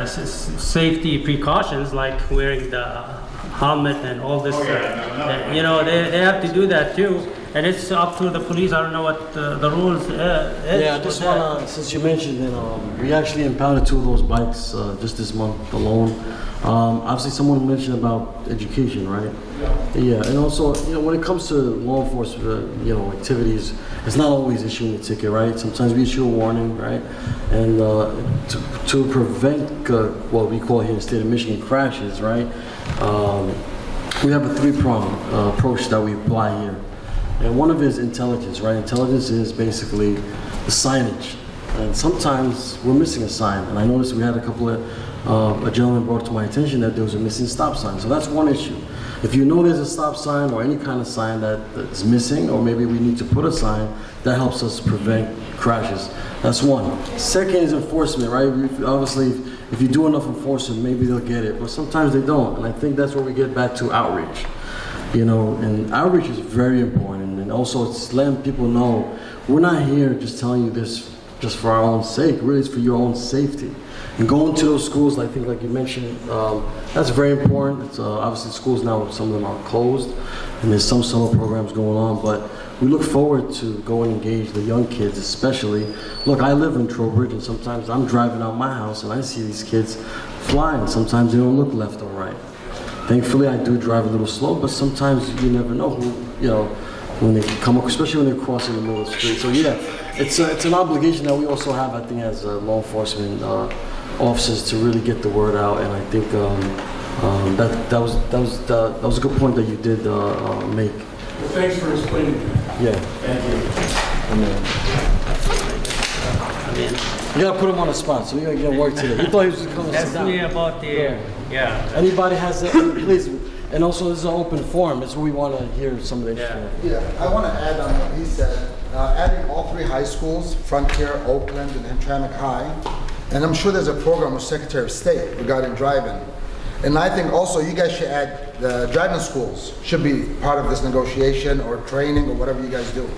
safety precautions like wearing the helmet and all this. They have to do that too. And it's up to the police. I don't know what the rules is. Yeah, I just want to, since you mentioned it, we actually impounded 2 of those bikes just this month alone. Obviously, someone mentioned about education, right? Yeah, and also, when it comes to law enforcement, activities, it's not always issuing a ticket, right? Sometimes we issue a warning, right? And to prevent what we call here in the state of Michigan crashes, right? We have a 3-pronged approach that we apply here. And one of it is intelligence, right? Intelligence is basically the signage. And sometimes we're missing a sign. And I noticed we had a couple of, a gentleman brought to my attention that there was a missing stop sign. So that's one issue. If you know there's a stop sign or any kind of sign that's missing, or maybe we need to put a sign, that helps us prevent crashes. That's one. Second is enforcement, right? Obviously, if you do enough enforcement, maybe they'll get it, but sometimes they don't. And I think that's where we get back to outreach. And outreach is very important, and also it's letting people know we're not here just telling you this just for our own sake. Really, it's for your own safety. And going to those schools, I think, like you mentioned, that's very important. It's obviously schools now, some of them are closed, and there's some summer programs going on, but we look forward to go and engage the young kids, especially. Look, I live in Trowbridge, and sometimes I'm driving out my house, and I see these kids flying. Sometimes they don't look left or right. Thankfully, I do drive a little slow, but sometimes you never know who, when they come up, especially when they're crossing the middle of the street. So yeah, it's an obligation that we also have, I think, as law enforcement officers to really get the word out. And I think that was a good point that you did make. Well, thanks for explaining that. Yeah. I mean, you gotta put him on the spot, so we gotta get work today. He thought he was just coming to sit ask down. me about the, yeah. Anybody has, please, And also, this is an open forum. It's where we want to hear some of the interesting. Yeah, I want to add on what he said. Adding all 3 high schools, Frontier, Oakland, and Hamtramck High. And I'm sure there's a program with Secretary of State regarding driving. And I think also you guys should add the driving schools should be part of this negotiation or training or whatever you guys do.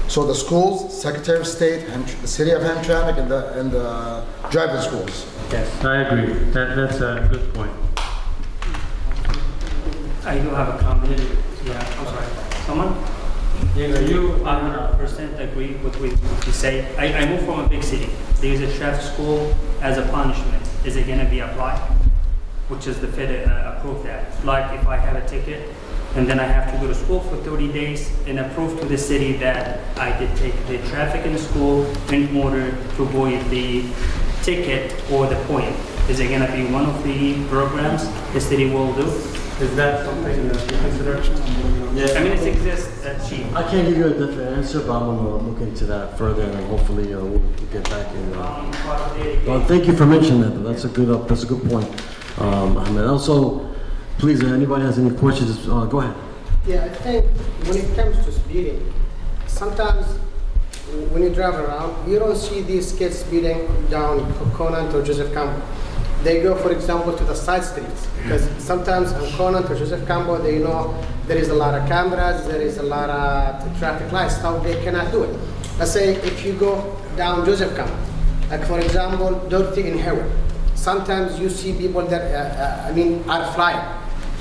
So the schools, Secretary of State, the City of Hamtramck, and the driving schools. Yes, I agree. That's a good point. I do have a comment. Yeah, I'm sorry. Someone? Yeah, you 100% agree with what you say. I moved from a big city. There is a chef school as a punishment. Is it going to be applied? Which is the Fed approve that. Like if I have a ticket and then I have to go to school for 30 days and approve to the city that I did take the traffic in the school in order to avoid the ticket or the point. Is it going to be one of the programs the city will do? Is that something you consider? Yeah. I mean, it exists cheap. I can't give you a definite answer, but I'm going to look into that further, and hopefully we'll get back in. Well, thank you for mentioning that. That's a good point. And also, please, anybody has any questions, go ahead. Yeah, I think when it comes to speeding, sometimes when you drive around, you don't see these kids speeding down Conant or Joseph Campbell. They go, for example, to the side streets, because sometimes on Conant or Joseph Campbell, they know there is a lot of cameras, there is a lot of traffic lights, so they cannot do it. Let's say if you go down Joseph Campbell, like for example, Dorothy in Hayward, sometimes you see people that, are flying.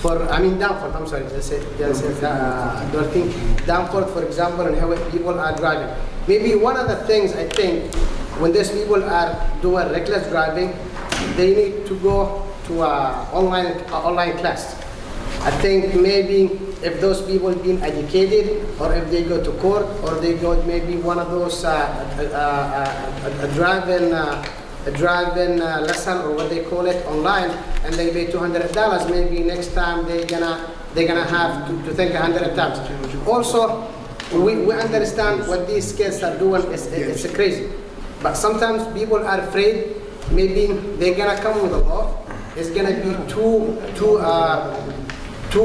Downford, I'm sorry, Dorothy. Downford, for example, and how people are driving. Maybe one of the things I think, when these people are doing reckless driving, they need to go to online class. I think maybe if those people being educated, or if they go to court, or they go maybe one of those driving lesson or what they call it online, and they pay $200. Maybe next time they're gonna have to think 100 times. Also, we understand what these kids are doing is crazy, but sometimes people are afraid. Maybe they're gonna come with a law. It's gonna be too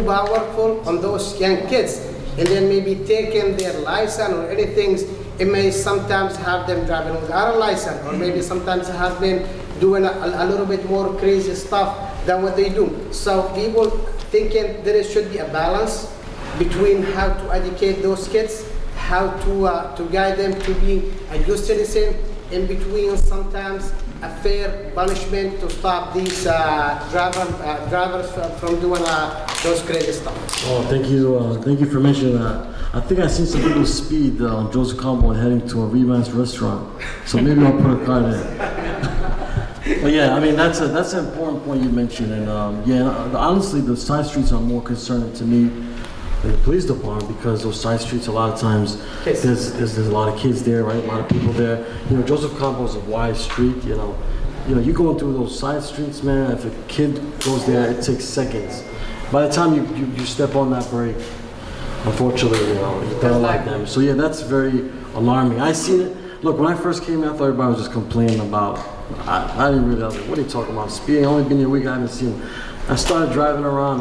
powerful on those young kids, and then maybe taking their license or anything. It may sometimes have them driving without a license, or maybe sometimes have been doing a little bit more crazy stuff than what they do. So people thinking there should be a balance between how to educate those kids, how to guide them to be a good citizen, in between sometimes a fair punishment to stop these drivers from doing those crazy stuff. Oh, thank you for mentioning that. I think I seen some people speed on Joseph Campbell heading to a Revanced restaurant, so maybe I'll put a car there. But yeah, I mean that's an important point you mentioned, and honestly, the side streets are more concerning to me than the police department, because those side streets a lot of times there's a lot of kids there, right? A lot of people there. Joseph Campbell is a wide street. You going through those side streets, man. If a kid goes there, it takes seconds. By the time you step on that brake, unfortunately, you don't like them. So yeah, that's very alarming. I see it. Look, when I first came out, I thought everybody was just complaining about. I didn't really. I was like, what are you talking about? Speeding? Only been here a week. I haven't seen. I started driving around.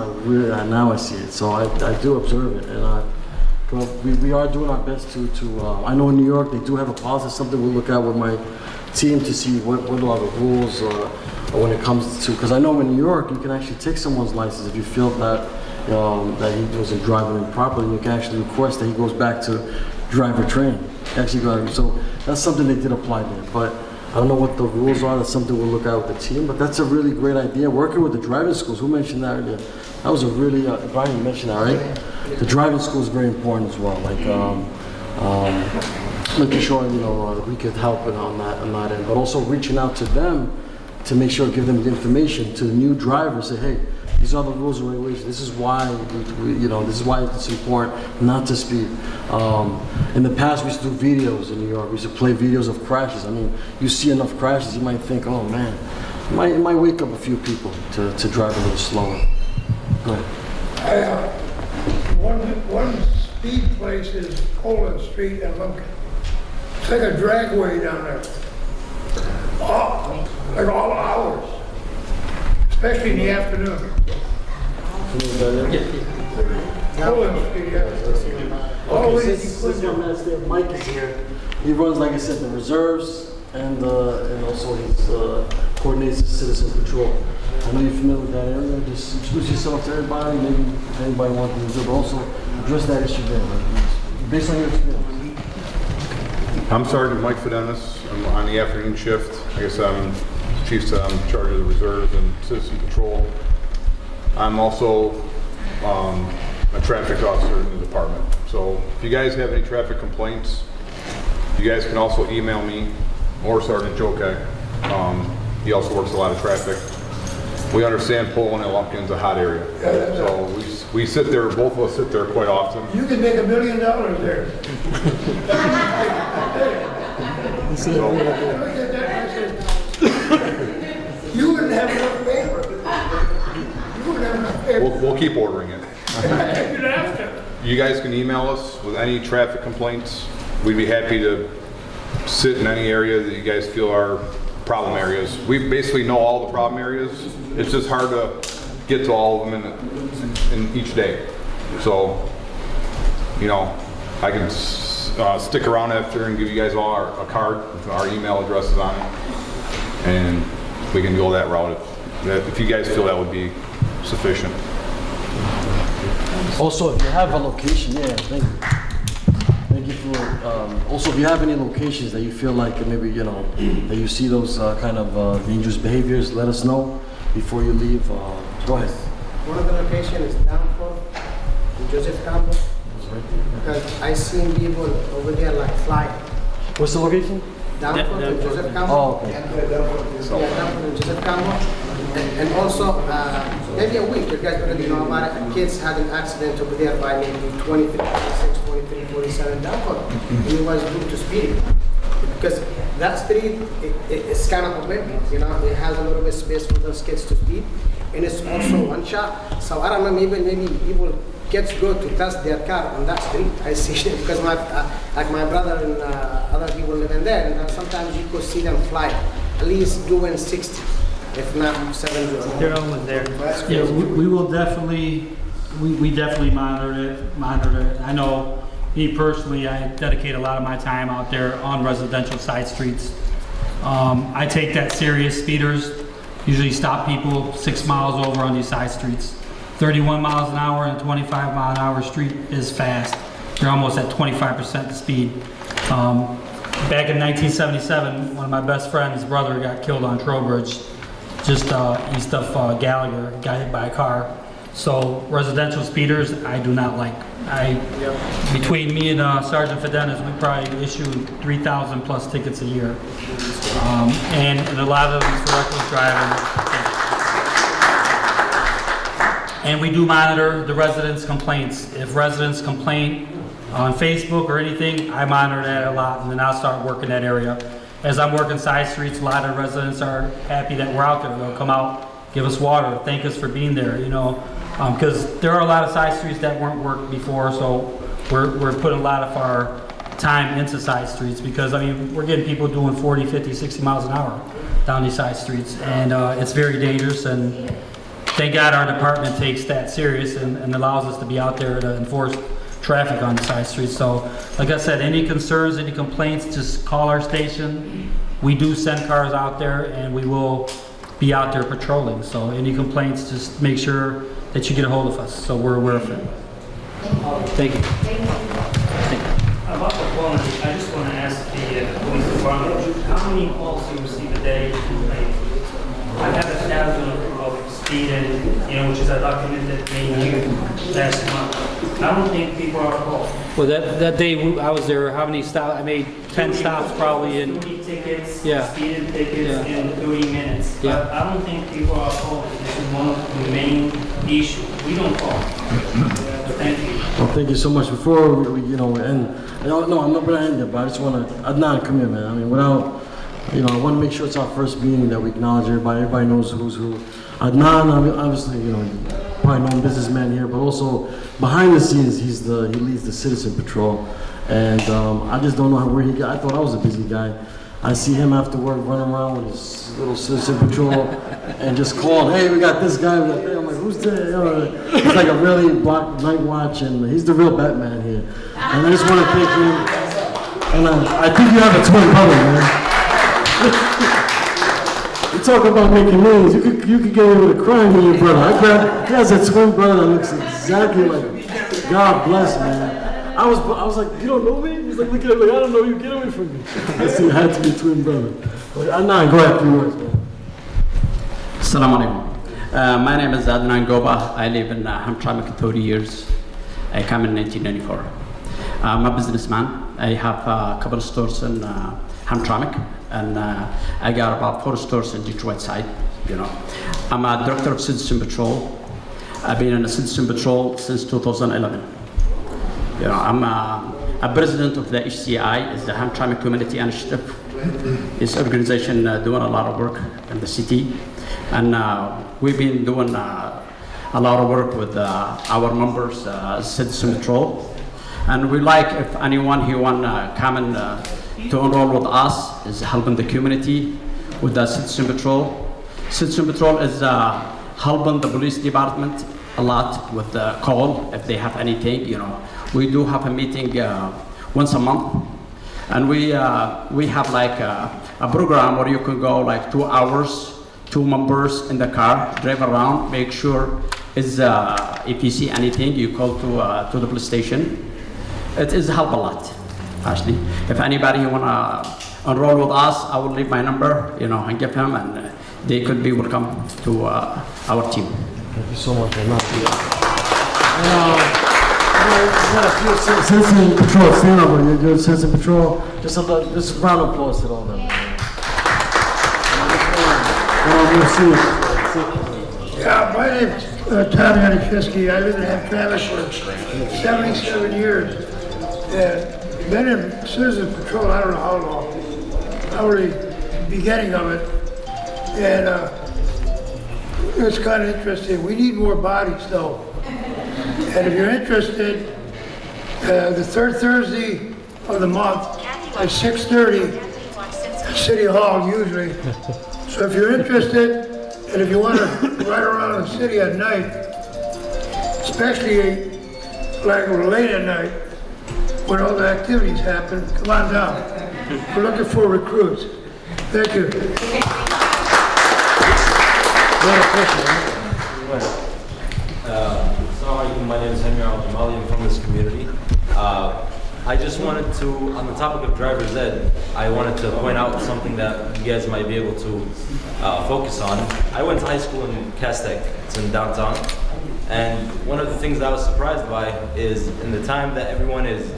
Now I see it. So I do observe it, and we are doing our best to. I know in New York they do have a policy. Something we'll look at with my team to see what are the rules when it comes to. Because I know in New York you can actually take someone's license if you feel that he wasn't driving improperly. You can actually request that he goes back to driver training. So that's something they did apply there. But I don't know what the rules are. That's something we'll look at with the team. But that's a really great idea. Working with the driving schools. Who mentioned that earlier? That was a really Brian mentioned that, right? The driving school is very important as well. Like making sure we could help on that end, but also reaching out to them to make sure give them the information to the new drivers. Say, hey, these are the rules and regulations. This is why this is why it's important not to speed. In the past, we used to do videos in New York. We used to play videos of crashes. I mean, you see enough crashes, you might think, oh man, it might wake up a few people to drive a little slower. Go ahead. One speed place is Poland Street and Lincoln. It's like a dragway down there. Like all hours, especially in the afternoon. Okay, since my man there, Mike is here. He runs, like I said, the reserves and also he's coordinates the citizen patrol. I know you're familiar with that area. Just introduce yourself to everybody. Maybe if anybody wants to do it, but also address that issue there. Right? Based on your experience. I'm Sergeant Mike Fidenis. I'm on the afternoon shift. Like I said, I'm Chief's in charge of the reserves and citizen patrol. I'm also a traffic officer in the department. So if you guys have any traffic complaints, you guys can also email me or Sergeant Jokek. He also works a lot of traffic. We understand Poland and Lumpkin's a hot area. So we sit there, both of us sit there quite often. You can make $1 million there. You wouldn't have enough paper. You wouldn't have enough paper. We'll keep ordering it. You'd have to. You guys can email us with any traffic complaints. We'd be happy to sit in any area that you guys feel are problem areas. We basically know all the problem areas. It's just hard to get to all of them in each day. So, you know, I can stick around after and give you guys all a card with our email addresses on it, and we can go that route if you guys feel that would be sufficient. Also, if you have a location, thank you. Thank you for, also if you have any locations that you feel like maybe, you know, that you see those kind of dangerous behaviors, let us know before you leave. Go ahead. One of the locations is Downfall in Joseph Campbell. Because I seen people over there like flying. What's the location? Downfall in Joseph Campbell. Oh, okay. Downfall in Joseph Campbell. And also, maybe a week, you guys already know about it. Kids had an accident over there by maybe 23, 46, 23, 47 Downfall. And he was due to speeding. Because that street, it's kind of open, you know, it has a little bit of space for those kids to speed. And it's also one shot. So I don't know, maybe people kids go to test their car on that street. I see it because like my brother and other people living there, and sometimes you could see them fly, at least doing 60, if not 70. They're almost there. Yeah, we will definitely, we definitely monitor it. I know me personally, I dedicate a lot of my time out there on residential side streets. I take that serious. Speeders usually stop people 6 miles over on these side streets. 31 miles an hour and a 25 mile an hour street is fast. You're almost at 25% the speed. Back in 1977, one of my best friend's brother got killed on Trowbridge, just east of Gallagher, got hit by a car. So residential speeders, I do not like. Between me and Sergeant Fidenis, we probably issue 3,000 plus tickets a year. And a lot of them is for reckless driving. And we do monitor the residents' complaints. If residents complain on Facebook or anything, I monitor that a lot, and then I'll start working that area. As I'm working side streets, a lot of residents are happy that we're out there. They'll come out, give us water, thank us for being there, you know. Because there are a lot of side streets that weren't worked before, so we're putting a lot of our time into side streets because, I mean, we're getting people doing 40, 50, 60 miles an hour down these side streets, and it's very dangerous, and thank God our department takes that serious and allows us to be out there to enforce traffic on the side streets. So, like I said, any concerns, any complaints, just call our station. We do send cars out there, and we will be out there patrolling. So any complaints, just make sure that you get a hold of us, so we're aware of it. Thank you. About the quality, I just want to ask the police department, how many calls you receive a day? I have 1,000 of speeding, you know, which is a documented maybe last month. I don't think people are called. Well, that day I was there, how many stops? I made 10 stops probably in. Speeding tickets, Yeah. speeding tickets in 30 minutes. Yeah. But I don't think people are called. This is one of the main issues. We don't call. Thank you. Well, thank you so much. Before we, you know, end, no, I'm not going to end it, but I just want to, Adnan, come here, man. I mean, without, you know, I want to make sure it's our first meeting that we acknowledge everybody. Everybody knows who's who. Adnan, obviously, you know, probably known businessman here, but also behind the scenes, he leads the citizen patrol. And I just don't know where he got. I thought I was a busy guy. I see him after work running around with his little citizen patrol and just calling, hey, we got this guy, we got that. I'm like, who's that? He's like a really block night watch, and he's the real Batman here. And I just want to thank him. And I think you have a twin brother, man. You talk about making moves. You could get away with a crime with your brother. He has a twin brother that looks exactly like. God bless, man. I was like, you don't know me? He's like, look at him, like, I don't know you. Get away from me. I see, it had to be a twin brother. But Adnan, go ahead, a few words, man. Assalamu alaikum. My name is Adnan Goba. I live in Hamtramck 30 years. I came in 1994. I'm a businessman. I have a couple of stores in Hamtramck, and I got about 4 stores in Detroit side. I'm a director of Citizen Patrol. I've been in the Citizen Patrol since 2011. I'm a president of the HCI, is the Hamtramck Community Initiative. This organization doing a lot of work in the city, and we've been doing a lot of work with our members, Citizen Patrol. And we like if anyone who want to come and to enroll with us is helping the community with the Citizen Patrol. Citizen Patrol is helping the police department a lot with the call if they have anything. We do have a meeting once a month, and we have like a program where you can go like 2 hours, 2 members in the car, drive around, make sure is if you see anything, you call to the police station. It is help a lot, actually. If anybody wanna enroll with us, I will leave my number, and give him, and they could be welcome to our team. Thank you so much, man. We got a few Citizen Patrol, stand over. You're Citizen Patrol. Just a round of applause to all of them. Yeah, my name's Tommy Aniszewski. I live in Hamtramck for 77 years. And been in Citizen Patrol, I don't know how long. Probably the beginning of it. And it's kind of interesting. We need more bodies, though. And if you're interested, the 3rd Thursday of the month at 6:30 at City Hall, usually. So if you're interested, and if you want to ride around the city at night, especially like late at night, when all the activities happen, come on down. We're looking for recruits. Thank you. My name is Mayoral. I'm from this community. I just wanted to, on the topic of driver's ed, I wanted to point out something that you guys might be able to focus on. I went to high school in Castec, it's in downtown, and one of the things that I was surprised by is in the time that everyone is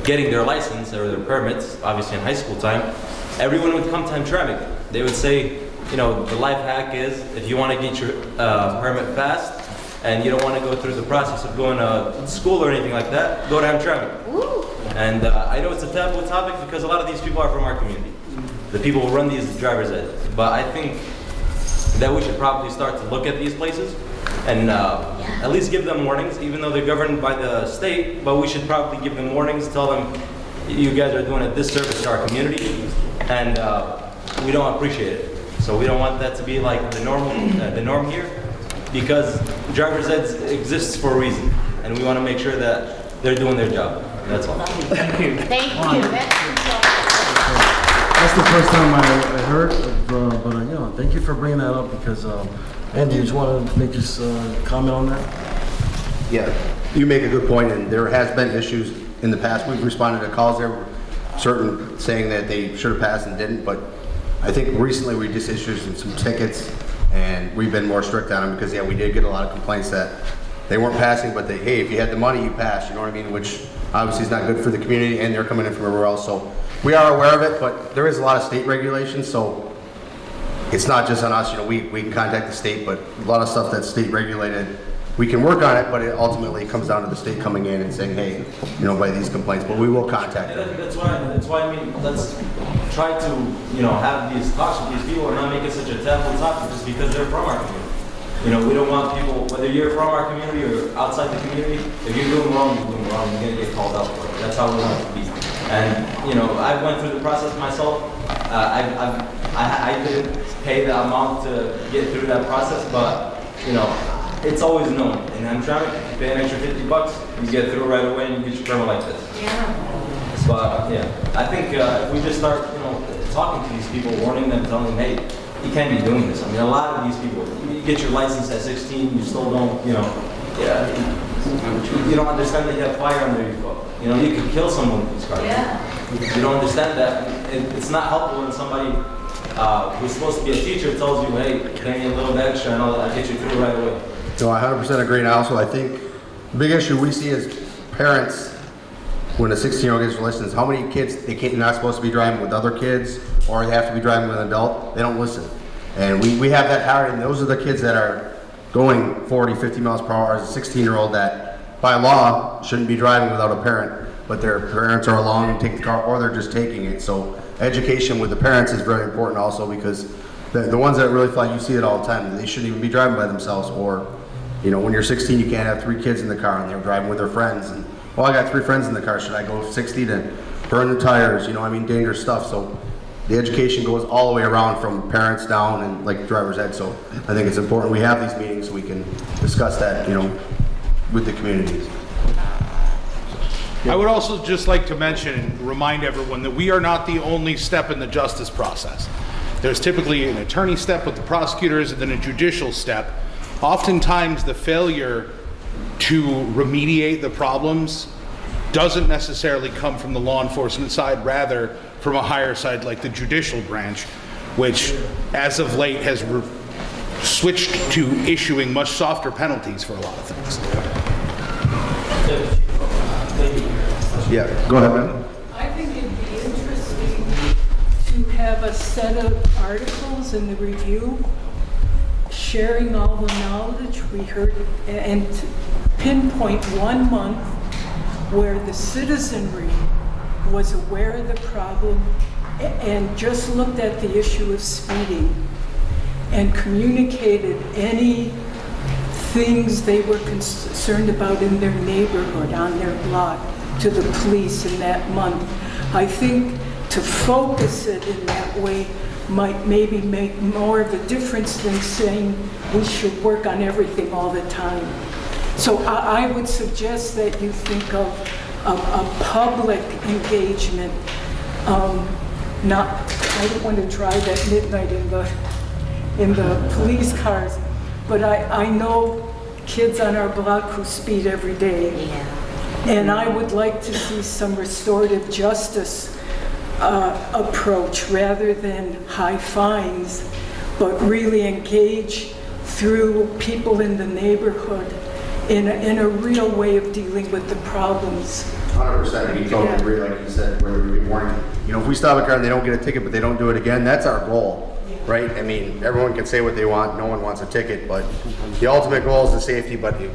getting their license or their permits, obviously in high school time, everyone would come to Hamtramck. They would say, the life hack is if you want to get your permit fast, and you don't want to go through the process of going to school or anything like that, go to Hamtramck. And I know it's a taboo topic because a lot of these people are from our community. The people who run these driver's ed. But I think that we should probably start to look at these places and at least give them warnings, even though they're governed by the state, but we should probably give them warnings, tell them you guys are doing a disservice to our community, and we don't appreciate it. So we don't want that to be like the norm here. Because driver's ed exists for a reason, and we want to make sure that they're doing their job. That's all. Thank you. Thank you. That's the first time I heard of, but thank you for bringing that up because, Andy, you just want to make this comment on that? Yeah, you make a good point, and there has been issues in the past. We've responded to calls there, certain saying that they should have passed and didn't, but I think recently we just issued some tickets. And we've been more strict on them because, we did get a lot of complaints that they weren't passing, but hey, if you had the money, you passed, you know what I mean? Which obviously is not good for the community, and they're coming in from everywhere else. So we are aware of it, but there is a lot of state regulations, so it's not just on us. We can contact the state, but a lot of stuff that's state regulated, we can work on it, but it ultimately comes down to the state coming in and saying, hey, by these complaints, but we will contact them. That's why let's try to, have these talks with these people and not make it such a taboo topic just because they're from our community. We don't want people, whether you're from our community or outside the community, if you're doing wrong, you're doing wrong, you're gonna get called out for it. That's how we want it to be. And, I went through the process myself. I didn't pay the amount to get through that process, but you know, it's always known. In Hamtramck, if you pay an extra $50, you get through right away and you get your permit like this. Yeah. But yeah, I think if we just start, you know, talking to these people, warning them, telling them, hey, you can't be doing this. I mean, a lot of these people, you get your license at 16, you still don't, you know, you don't understand that you have fire under your foot. You know, you could kill someone with these cars. Yeah. You don't understand that. It's not helpful when somebody who's supposed to be a teacher tells you, hey, pay me a little bit extra and I'll get you through right away. No, I 100% agree. And also, I think the big issue we see is parents, when a 16-year-old gets their license, how many kids they're not supposed to be driving with other kids, or they have to be driving with an adult, they don't listen. And we have that pattern, and those are the kids that are going 40, 50 miles per hour as a 16-year-old that, by law, shouldn't be driving without a parent, but their parents are along and take the car, or they're just taking it. So education with the parents is very important also, because the ones that really feel like, you see it all the time, they shouldn't even be driving by themselves. Or, you know, when you're 16, you can't have 3 kids in the car and they're driving with their friends. And, well, I got 3 friends in the car, should I go 60 to burn the tires? You know, I mean, dangerous stuff. So the education goes all the way around from parents down and like driver's ed. So I think it's important we have these meetings so we can discuss that, you know, with the communities. I would also just like to mention and remind everyone that we are not the only step in the justice process. There's typically an attorney step with the prosecutors and then a judicial step. Oftentimes the failure to remediate the problems doesn't necessarily come from the law enforcement side, rather from a higher side like the judicial branch, which as of late has switched to issuing much softer penalties for a lot of things. Yeah, go ahead, man. I think it'd be interesting to have a set of articles in the review sharing all the knowledge we heard and to pinpoint 1 month where the citizenry was aware of the problem and just looked at the issue of speeding and communicated any things they were concerned about in their neighborhood, on their block, to the police in that month. I think to focus it in that way might maybe make more of a difference than saying we should work on everything all the time. So I would suggest that you think of a public engagement. I don't want to drive at midnight in the police cars, but I know kids on our block who speed every day. Yeah. And I would like to see some restorative justice approach rather than high fines, but really engage through people in the neighborhood in a real way of dealing with the problems. 100%, we totally agree, like you said, where we warn, you know, if we stop a car and they don't get a ticket, but they don't do it again, that's our goal, right? I mean, everyone can say what they want, no one wants a ticket, but the ultimate goal is the safety, but you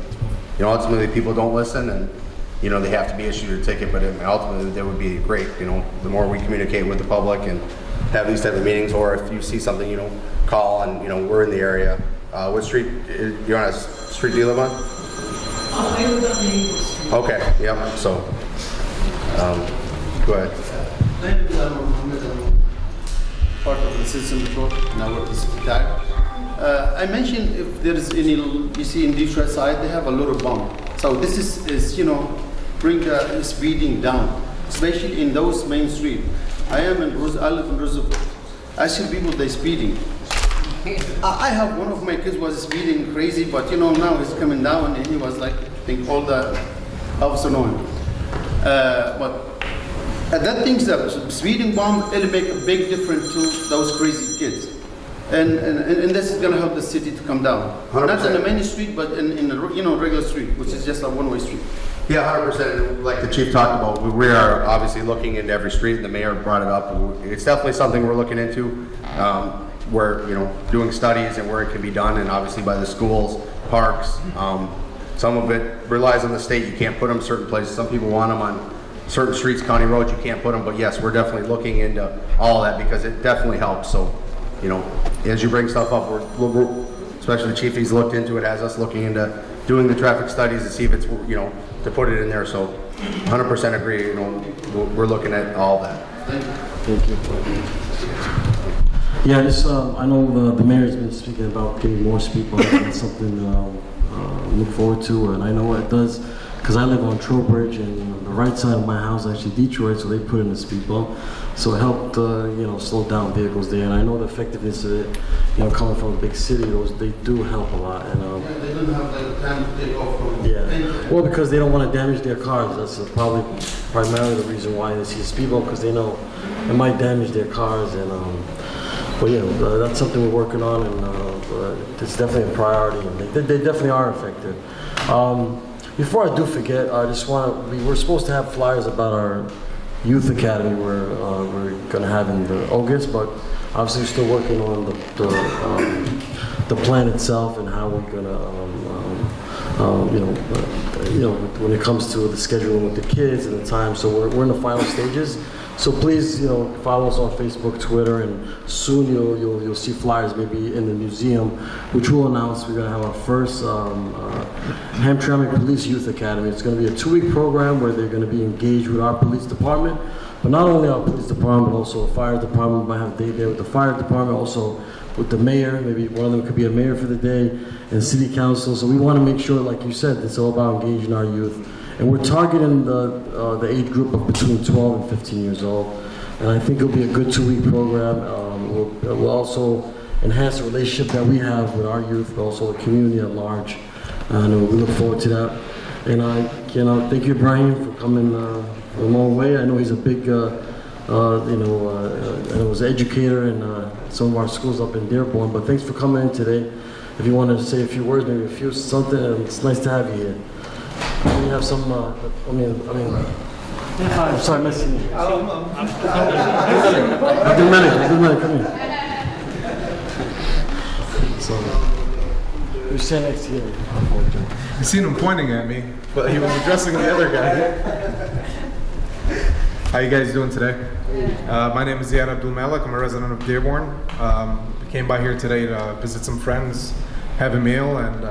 know, ultimately people don't listen, and you know, they have to be issued a ticket, but ultimately that would be great, you know, the more we communicate with the public and have these type of meetings, or if you see something, you know, call, and you know, we're in the area. What street, you're on a street do you live on? I live on Maple Street. Okay, yep, so, go ahead. My name is Mohammed. I'm part of the citizen patrol, and I work with city tag. I mentioned if there is any, you see in Detroit side, they have a lot of bump. So this is you know, bring speeding down, especially in those main street. I live in Roosevelt. I see people, they speeding. I have one of my kids was speeding crazy, but you know, now he's coming down and he was like, I think all the officer know him. But that things that speeding bomb, it'll make a big difference to those crazy kids. And this is going to help the city to come down. 100%. Not in the main street, but in the you know, regular street, which is just a one-way street. Yeah, 100%. Like the chief talked about, we are obviously looking into every street. The mayor brought it up. It's definitely something we're looking into. We're, you know, doing studies and where it can be done, and obviously by the schools, parks. Some of it relies on the state. You can't put them certain places. Some people want them on certain streets, county roads. You can't put them, but yes, we're definitely looking into all that because it definitely helps. So, you know, as you bring stuff up, we're especially the chief, he's looked into it, has us looking into doing the traffic studies to see if it's, you know, to put it in there. So 100% agree, you know, we're looking at all that. Thank you. Yeah, I know the mayor's been speaking about getting more speed bumps, and it's something I look forward to, and I know what it does, because I live on Trowbridge, and the right side of my house is actually Detroit, so they put in a speed bump. So it helped, slow down vehicles there, and I know the effectiveness of it, coming from a big city, they do help a lot. And They don't have the time to take off from. yeah, well, because they don't want to damage their cars. That's probably primarily the reason why they see a speed bump, because they know it might damage their cars. And but that's something we're working on, and it's definitely a priority. And they definitely are effective. Before I do forget, I just we're supposed to have flyers about our youth academy we're going to have in August, but obviously we're still working on the plan itself and how we're going to, when it comes to the scheduling with the kids and the time. So we're in the final stages. So please, follow us on Facebook, Twitter, and soon you'll see flyers maybe in the museum, which we'll announce. We're going to have our first Hamtramck Police Youth Academy. It's going to be a 2-week program where they're going to be engaged with our police department, but not only our police department, but also the fire department. We might have a day there with the fire department, also with the mayor. Maybe one of them could be a mayor for the day, and city council. So we want to make sure, like you said, it's all about engaging our youth. And we're targeting the age group of between 12 and 15 years old. And I think it'll be a good 2-week program. We'll also enhance the relationship that we have with our youth, but also the community at large. And we look forward to that. And thank you, Ibrahim, for coming a long way. I know he's a big, I was an educator in some of our schools up in Dearborn. But thanks for coming in today. If you want to say a few words, maybe something, it's nice to have you here. We have some, I'm sorry, missing you. Abdul-Malik, come here. So, you stand next to you. I seen him pointing at me, but he was addressing the other guy. How you guys doing today? My name is Ziad Abdul-Malik. I'm a resident of Dearborn. Came by here today to visit some friends, have a meal, and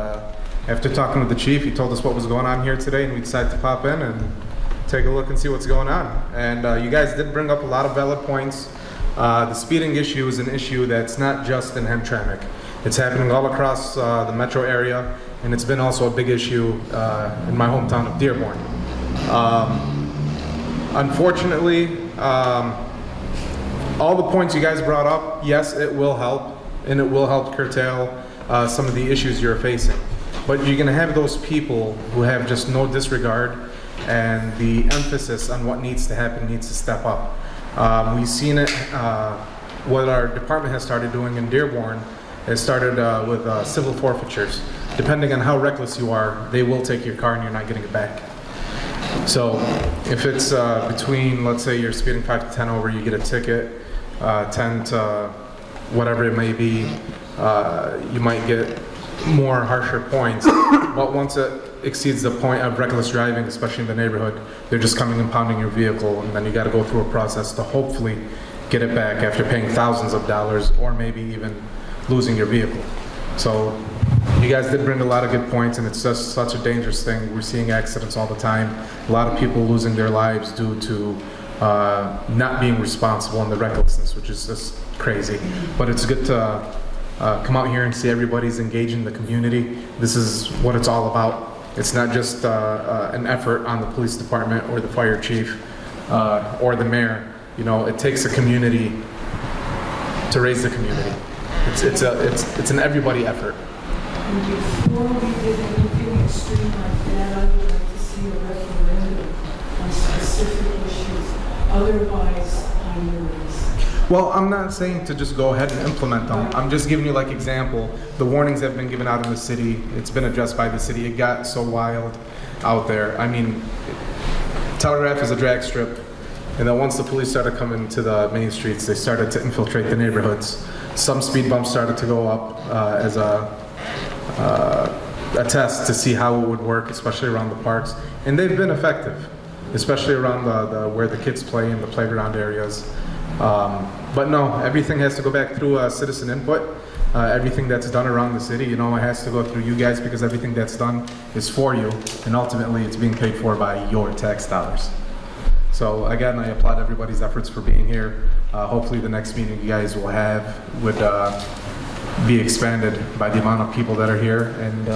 after talking with the chief, he told us what was going on here today, and we decided to pop in and take a look and see what's going on. And you guys did bring up a lot of valid points. The speeding issue is an issue that's not just in Hamtramck. It's happening all across the metro area, and it's been also a big issue in my hometown of Dearborn. Unfortunately, all the points you guys brought up, yes, it will help, and it will help curtail some of the issues you're facing. But you're going to have those people who have just no disregard, and the emphasis on what needs to happen needs to step up. We've seen it, what our department has started doing in Dearborn. It started with civil forfeitures. Depending on how reckless you are, they will take your car and you're not getting it back. So if it's between, let's say you're speeding 5 to 10 over, you get a ticket, 10 to whatever it may be, you might get more harsher points, but once it exceeds the point of reckless driving, especially in the neighborhood, they're just coming and pounding your vehicle, and then you got to go through a process to hopefully get it back after paying thousands of dollars or maybe even losing your vehicle. So you guys did bring a lot of good points, and it's just such a dangerous thing. We're seeing accidents all the time. A lot of people losing their lives due to not being responsible and the recklessness, which is just crazy. But it's good to come out here and see everybody's engaging the community. This is what it's all about. It's not just an effort on the police department or the fire chief or the mayor. It takes a community to raise the community. It's an everybody effort. Before we did anything extreme like that, I would like to see a referendum on specific issues. Otherwise, I'm nervous. Well, I'm not saying to just go ahead and implement them. I'm just giving you like example. The warnings have been given out in the city. It's been addressed by the city. It got so wild out there. I mean, Telegraph is a drag strip. And then once the police started coming to the main streets, they started to infiltrate the neighborhoods. Some speed bumps started to go up as a test to see how it would work, especially around the parks. And they've been effective, especially around where the kids play in the playground areas. But no, everything has to go back through citizen input. Everything that's done around the city, it has to go through you guys, because everything that's done is for you, and ultimately it's being paid for by your tax dollars. So again, I applaud everybody's efforts for being here. hopefully the next meeting you guys will have would be expanded by the amount of people that are here. And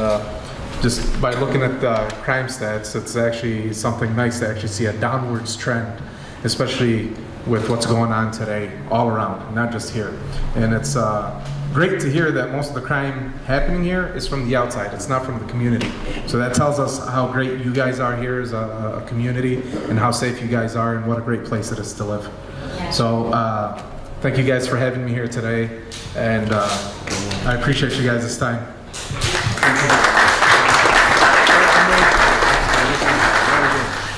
just by looking at the crime stats, it's actually something nice to actually see a downwards trend, especially with what's going on today all around, not just here. And it's great to hear that most of the crime happening here is from the outside. It's not from the community. So that tells us how great you guys are here as a community and how safe you guys are and what a great place it is to live. So thank you guys for having me here today, and I appreciate you guys' time.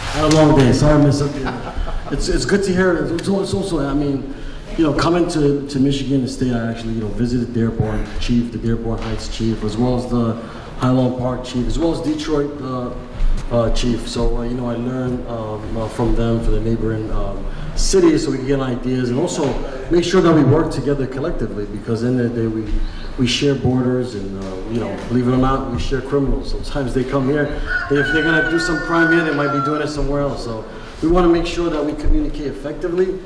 I had a long day. Sorry, I missed it. It's good to hear. It's also, I mean, you know, coming to Michigan State, I actually, you know, visited Dearborn Chief, the Dearborn Heights Chief, as well as the Highland Park Chief, as well as Detroit Chief. So, you know, I learned from them for the neighboring cities, so we can get ideas, and also make sure that we work together collectively, because in the end of the day, we share borders, and you know, believe it or not, we share criminals. Sometimes they come here, if they're gonna do some crime here, they might be doing it somewhere else. So we want to make sure that we communicate effectively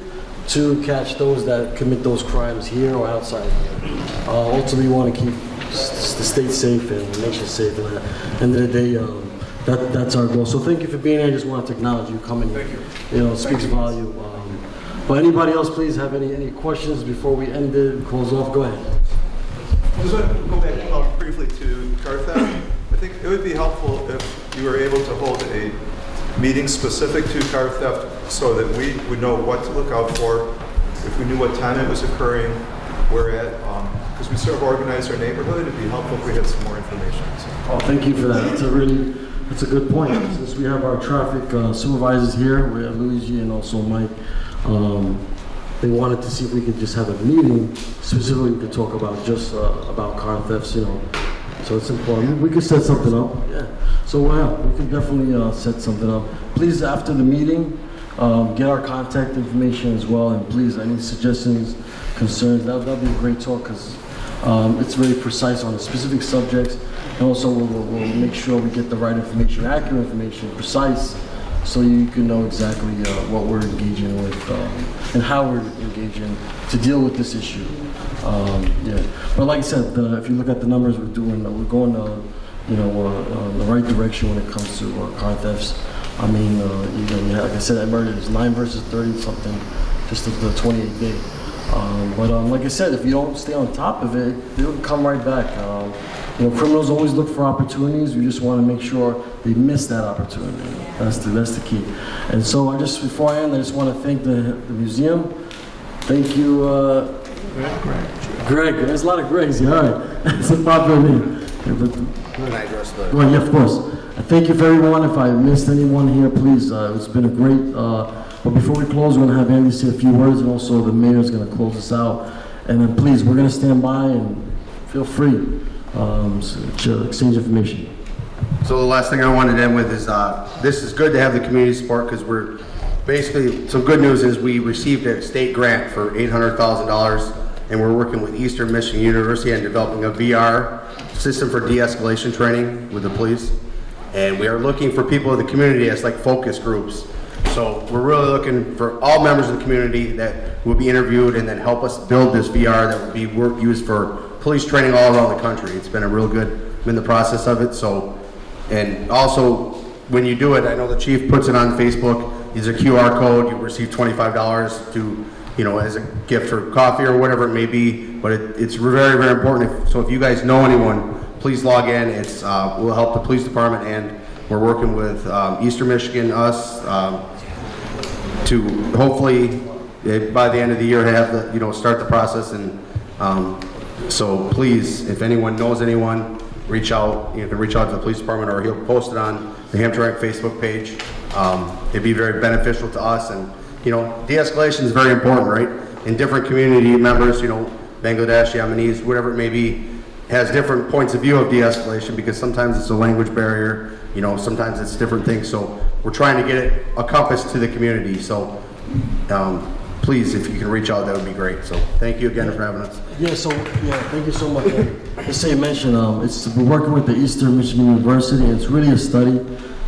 to catch those that commit those crimes here or outside here. Ultimately, we want to keep the state safe and the nation safe, and at the end of the day, that's our goal. So thank you for being here. I just wanted to acknowledge you coming. Thank you. You know, it speaks volume. But anybody else, please have any questions before we end it and close off? Go ahead. I just want to go back briefly to car theft. I think it would be helpful if you were able to hold a meeting specific to car theft so that we would know what to look out for, if we knew what time it was occurring, where at, because we sort of organize our neighborhood, it'd be helpful if we had some more information. So. Oh, thank you for that. That's a good point. Since we have our traffic supervisors here, we have Luigi and also Mike, they wanted to see if we could just have a meeting specifically to talk about just about car thefts, you know. So it's important. We could set something up. Yeah. So we can definitely set something up. Please, after the meeting, get our contact information as well, and please, any suggestions, concerns, that'd be a great talk, because it's very precise on the specific subjects, and also we'll make sure we get the right information, accurate information, precise, so you can know exactly what we're engaging with and how we're engaging to deal with this issue. Yeah, but like I said, if you look at the numbers we're doing, we're going the right direction when it comes to car thefts. I mean, like I said, it's 9 versus 30 something, just the 28 day. But like I said, if you don't stay on top of it, they'll come right back. You know, criminals always look for opportunities. We just want to make sure they miss that opportunity. That's the key. And so before I end, I just want to thank the museum. Thank you, Greg. There's a lot of Gregs here. All right, it's a popular name. Can I address the? Well, yeah, of course. Thank you for everyone. If I missed anyone here, please. It's been a great. But before we close, we're going to have Andy say a few words, and also the mayor is going to close us out. And then please, we're going to stand by and feel free to exchange information. So the last thing I wanted to end with is this is good to have the community support, because we're basically, some good news is we received a state grant for $800,000, and we're working with Eastern Michigan University on developing a VR system for de-escalation training with the police. And we are looking for people in the community as like focus groups. So we're really looking for all members of the community that will be interviewed and then help us build this VR that will be used for police training all around the country. It's been been the process of it. So, and also when you do it, I know the chief puts it on Facebook. There's a QR code. You receive $25 to, you know, as a gift for coffee or whatever it may be. But it's very, very important. So if you guys know anyone, please log in. It's will help the police department, and we're working with Eastern Michigan, us, to hopefully by the end of the year have start the process. And so please, if anyone knows anyone, reach out. You can reach out to the police department, or he'll post it on the Hamtramck Facebook page. It'd be very beneficial to us, and de-escalation is very important, right? In different community members, Bangladesh, Yemenis, whatever it may be, has different points of view of de-escalation, because sometimes it's a language barrier, sometimes it's different things. So we're trying to get it a compass to the community. So please, if you can reach out, that would be great. So thank you again for having us. Thank you so much. Just say mention, we're working with the Eastern Michigan University. It's really a study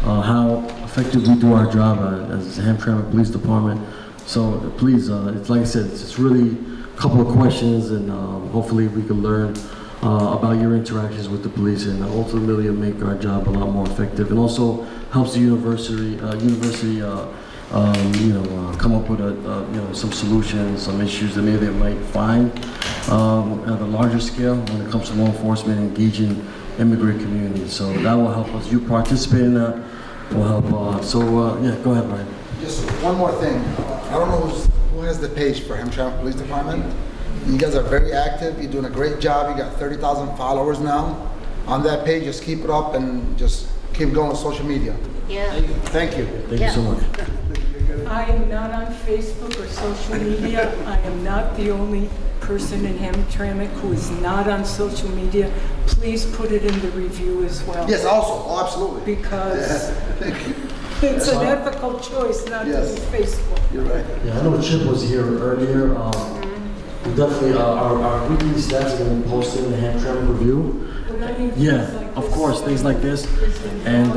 how effective we do our job as the Hamtramck Police Department. So please, it's like I said, it's really a couple of questions, and hopefully we can learn about your interactions with the police, and ultimately make our job a lot more effective, and also helps the university come up with some solutions, some issues that maybe they might find at a larger scale when it comes to law enforcement engaging immigrant communities. So that will help us. You participate in that will help. Yeah, go ahead, Ryan. Just one more thing. I don't know who has the page for Hamtramck Police Department. You guys are very active. You're doing a great job. You got 30,000 followers now on that page. Just keep it up and just keep going with social media. Yeah. Thank you. Thank you so much. I am not on Facebook or social media. I am not the only person in Hamtramck who is not on social media. Please put it in the review as well. Yes, also. Oh, absolutely. Because Thank you. it's an ethical choice not to use Facebook. You're right. Yeah, I know Chip was here earlier. We definitely, our weekly stats are going to be posted in the Hamtramck Review. Yeah, of course, things like this. And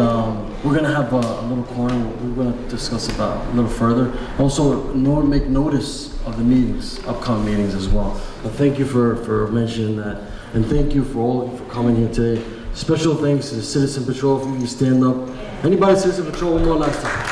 we're going to have a little corner we're going to discuss about a little further. Also, make notice of the meetings, upcoming meetings as well. But thank you for mentioning that. And thank you for all of you for coming here today. Special thanks to the Citizen Patrol. If you can stand up. Anybody Citizen Patrol? One more last time.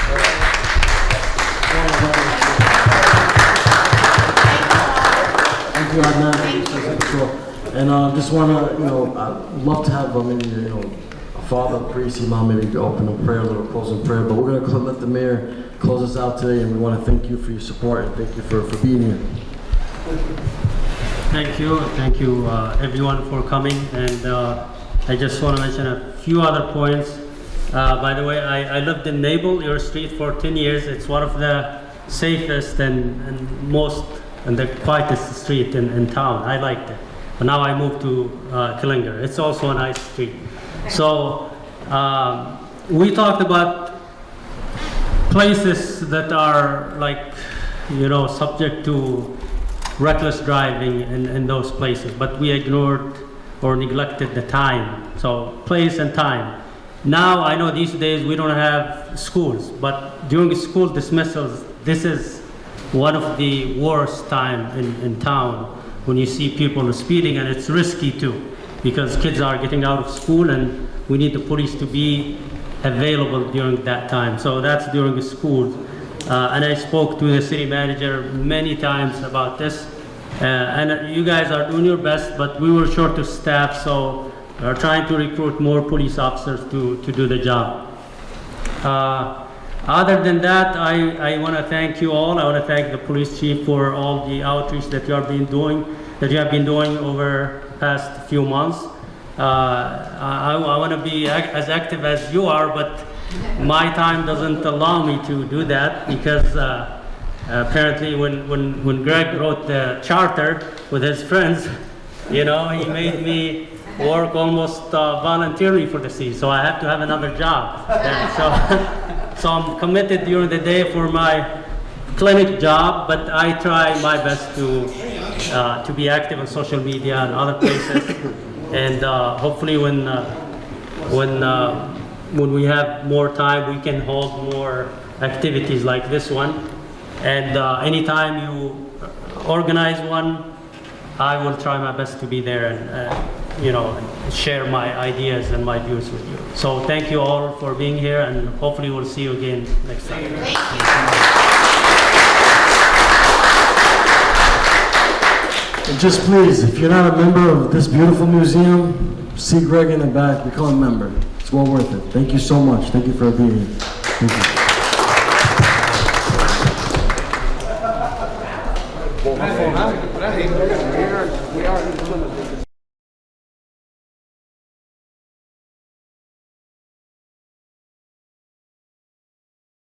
Thank you, Adnan. Citizen Patrol. And just want to, I'd love to have maybe, a father, a priest, imam, maybe open a prayer, a little closing prayer. But we're going to let the mayor close us out today, and we want to thank you for your support and thank you for being here. Thank you, everyone for coming. And I just want to mention a few other points. By the way, I lived in Naples, your street, for 10 years. It's one of the safest and most and the quietest street in town. I liked it. But now I moved to Killinger. It's also a nice street. So we talked about places that are subject to reckless driving in those places, but we ignored or neglected the time. So place and time. Now I know these days we don't have schools, but during school dismissals, this is one of the worst time in town. When you see people speeding, and it's risky too, because kids are getting out of school and we need the police to be available during that time. So that's during the school. And I spoke to the city manager many times about this. And you guys are doing your best, but we were short of staff, so we're trying to recruit more police officers to do the job. Other than that, I want to thank you all. I want to thank the police chief for all the outreach that you have been doing over the past few months. I want to be as active as you are, but my time doesn't allow me to do that because apparently when Greg wrote the charter with his friends, he made me work almost voluntarily for the city, so I have to have another job. So I'm committed during the day for my clinic job, but I try my best to be active on social media and other places. And hopefully when we have more time, we can hold more activities like this one. And anytime you organize one, I will try my best to be there and share my ideas and my views with you. So thank you all for being here, and hopefully we'll see you again next time. And just please, if you're not a member of this beautiful museum, see Greg in the back, become a member. It's well worth it. Thank you so much. Thank you for being here. Thank you. We are in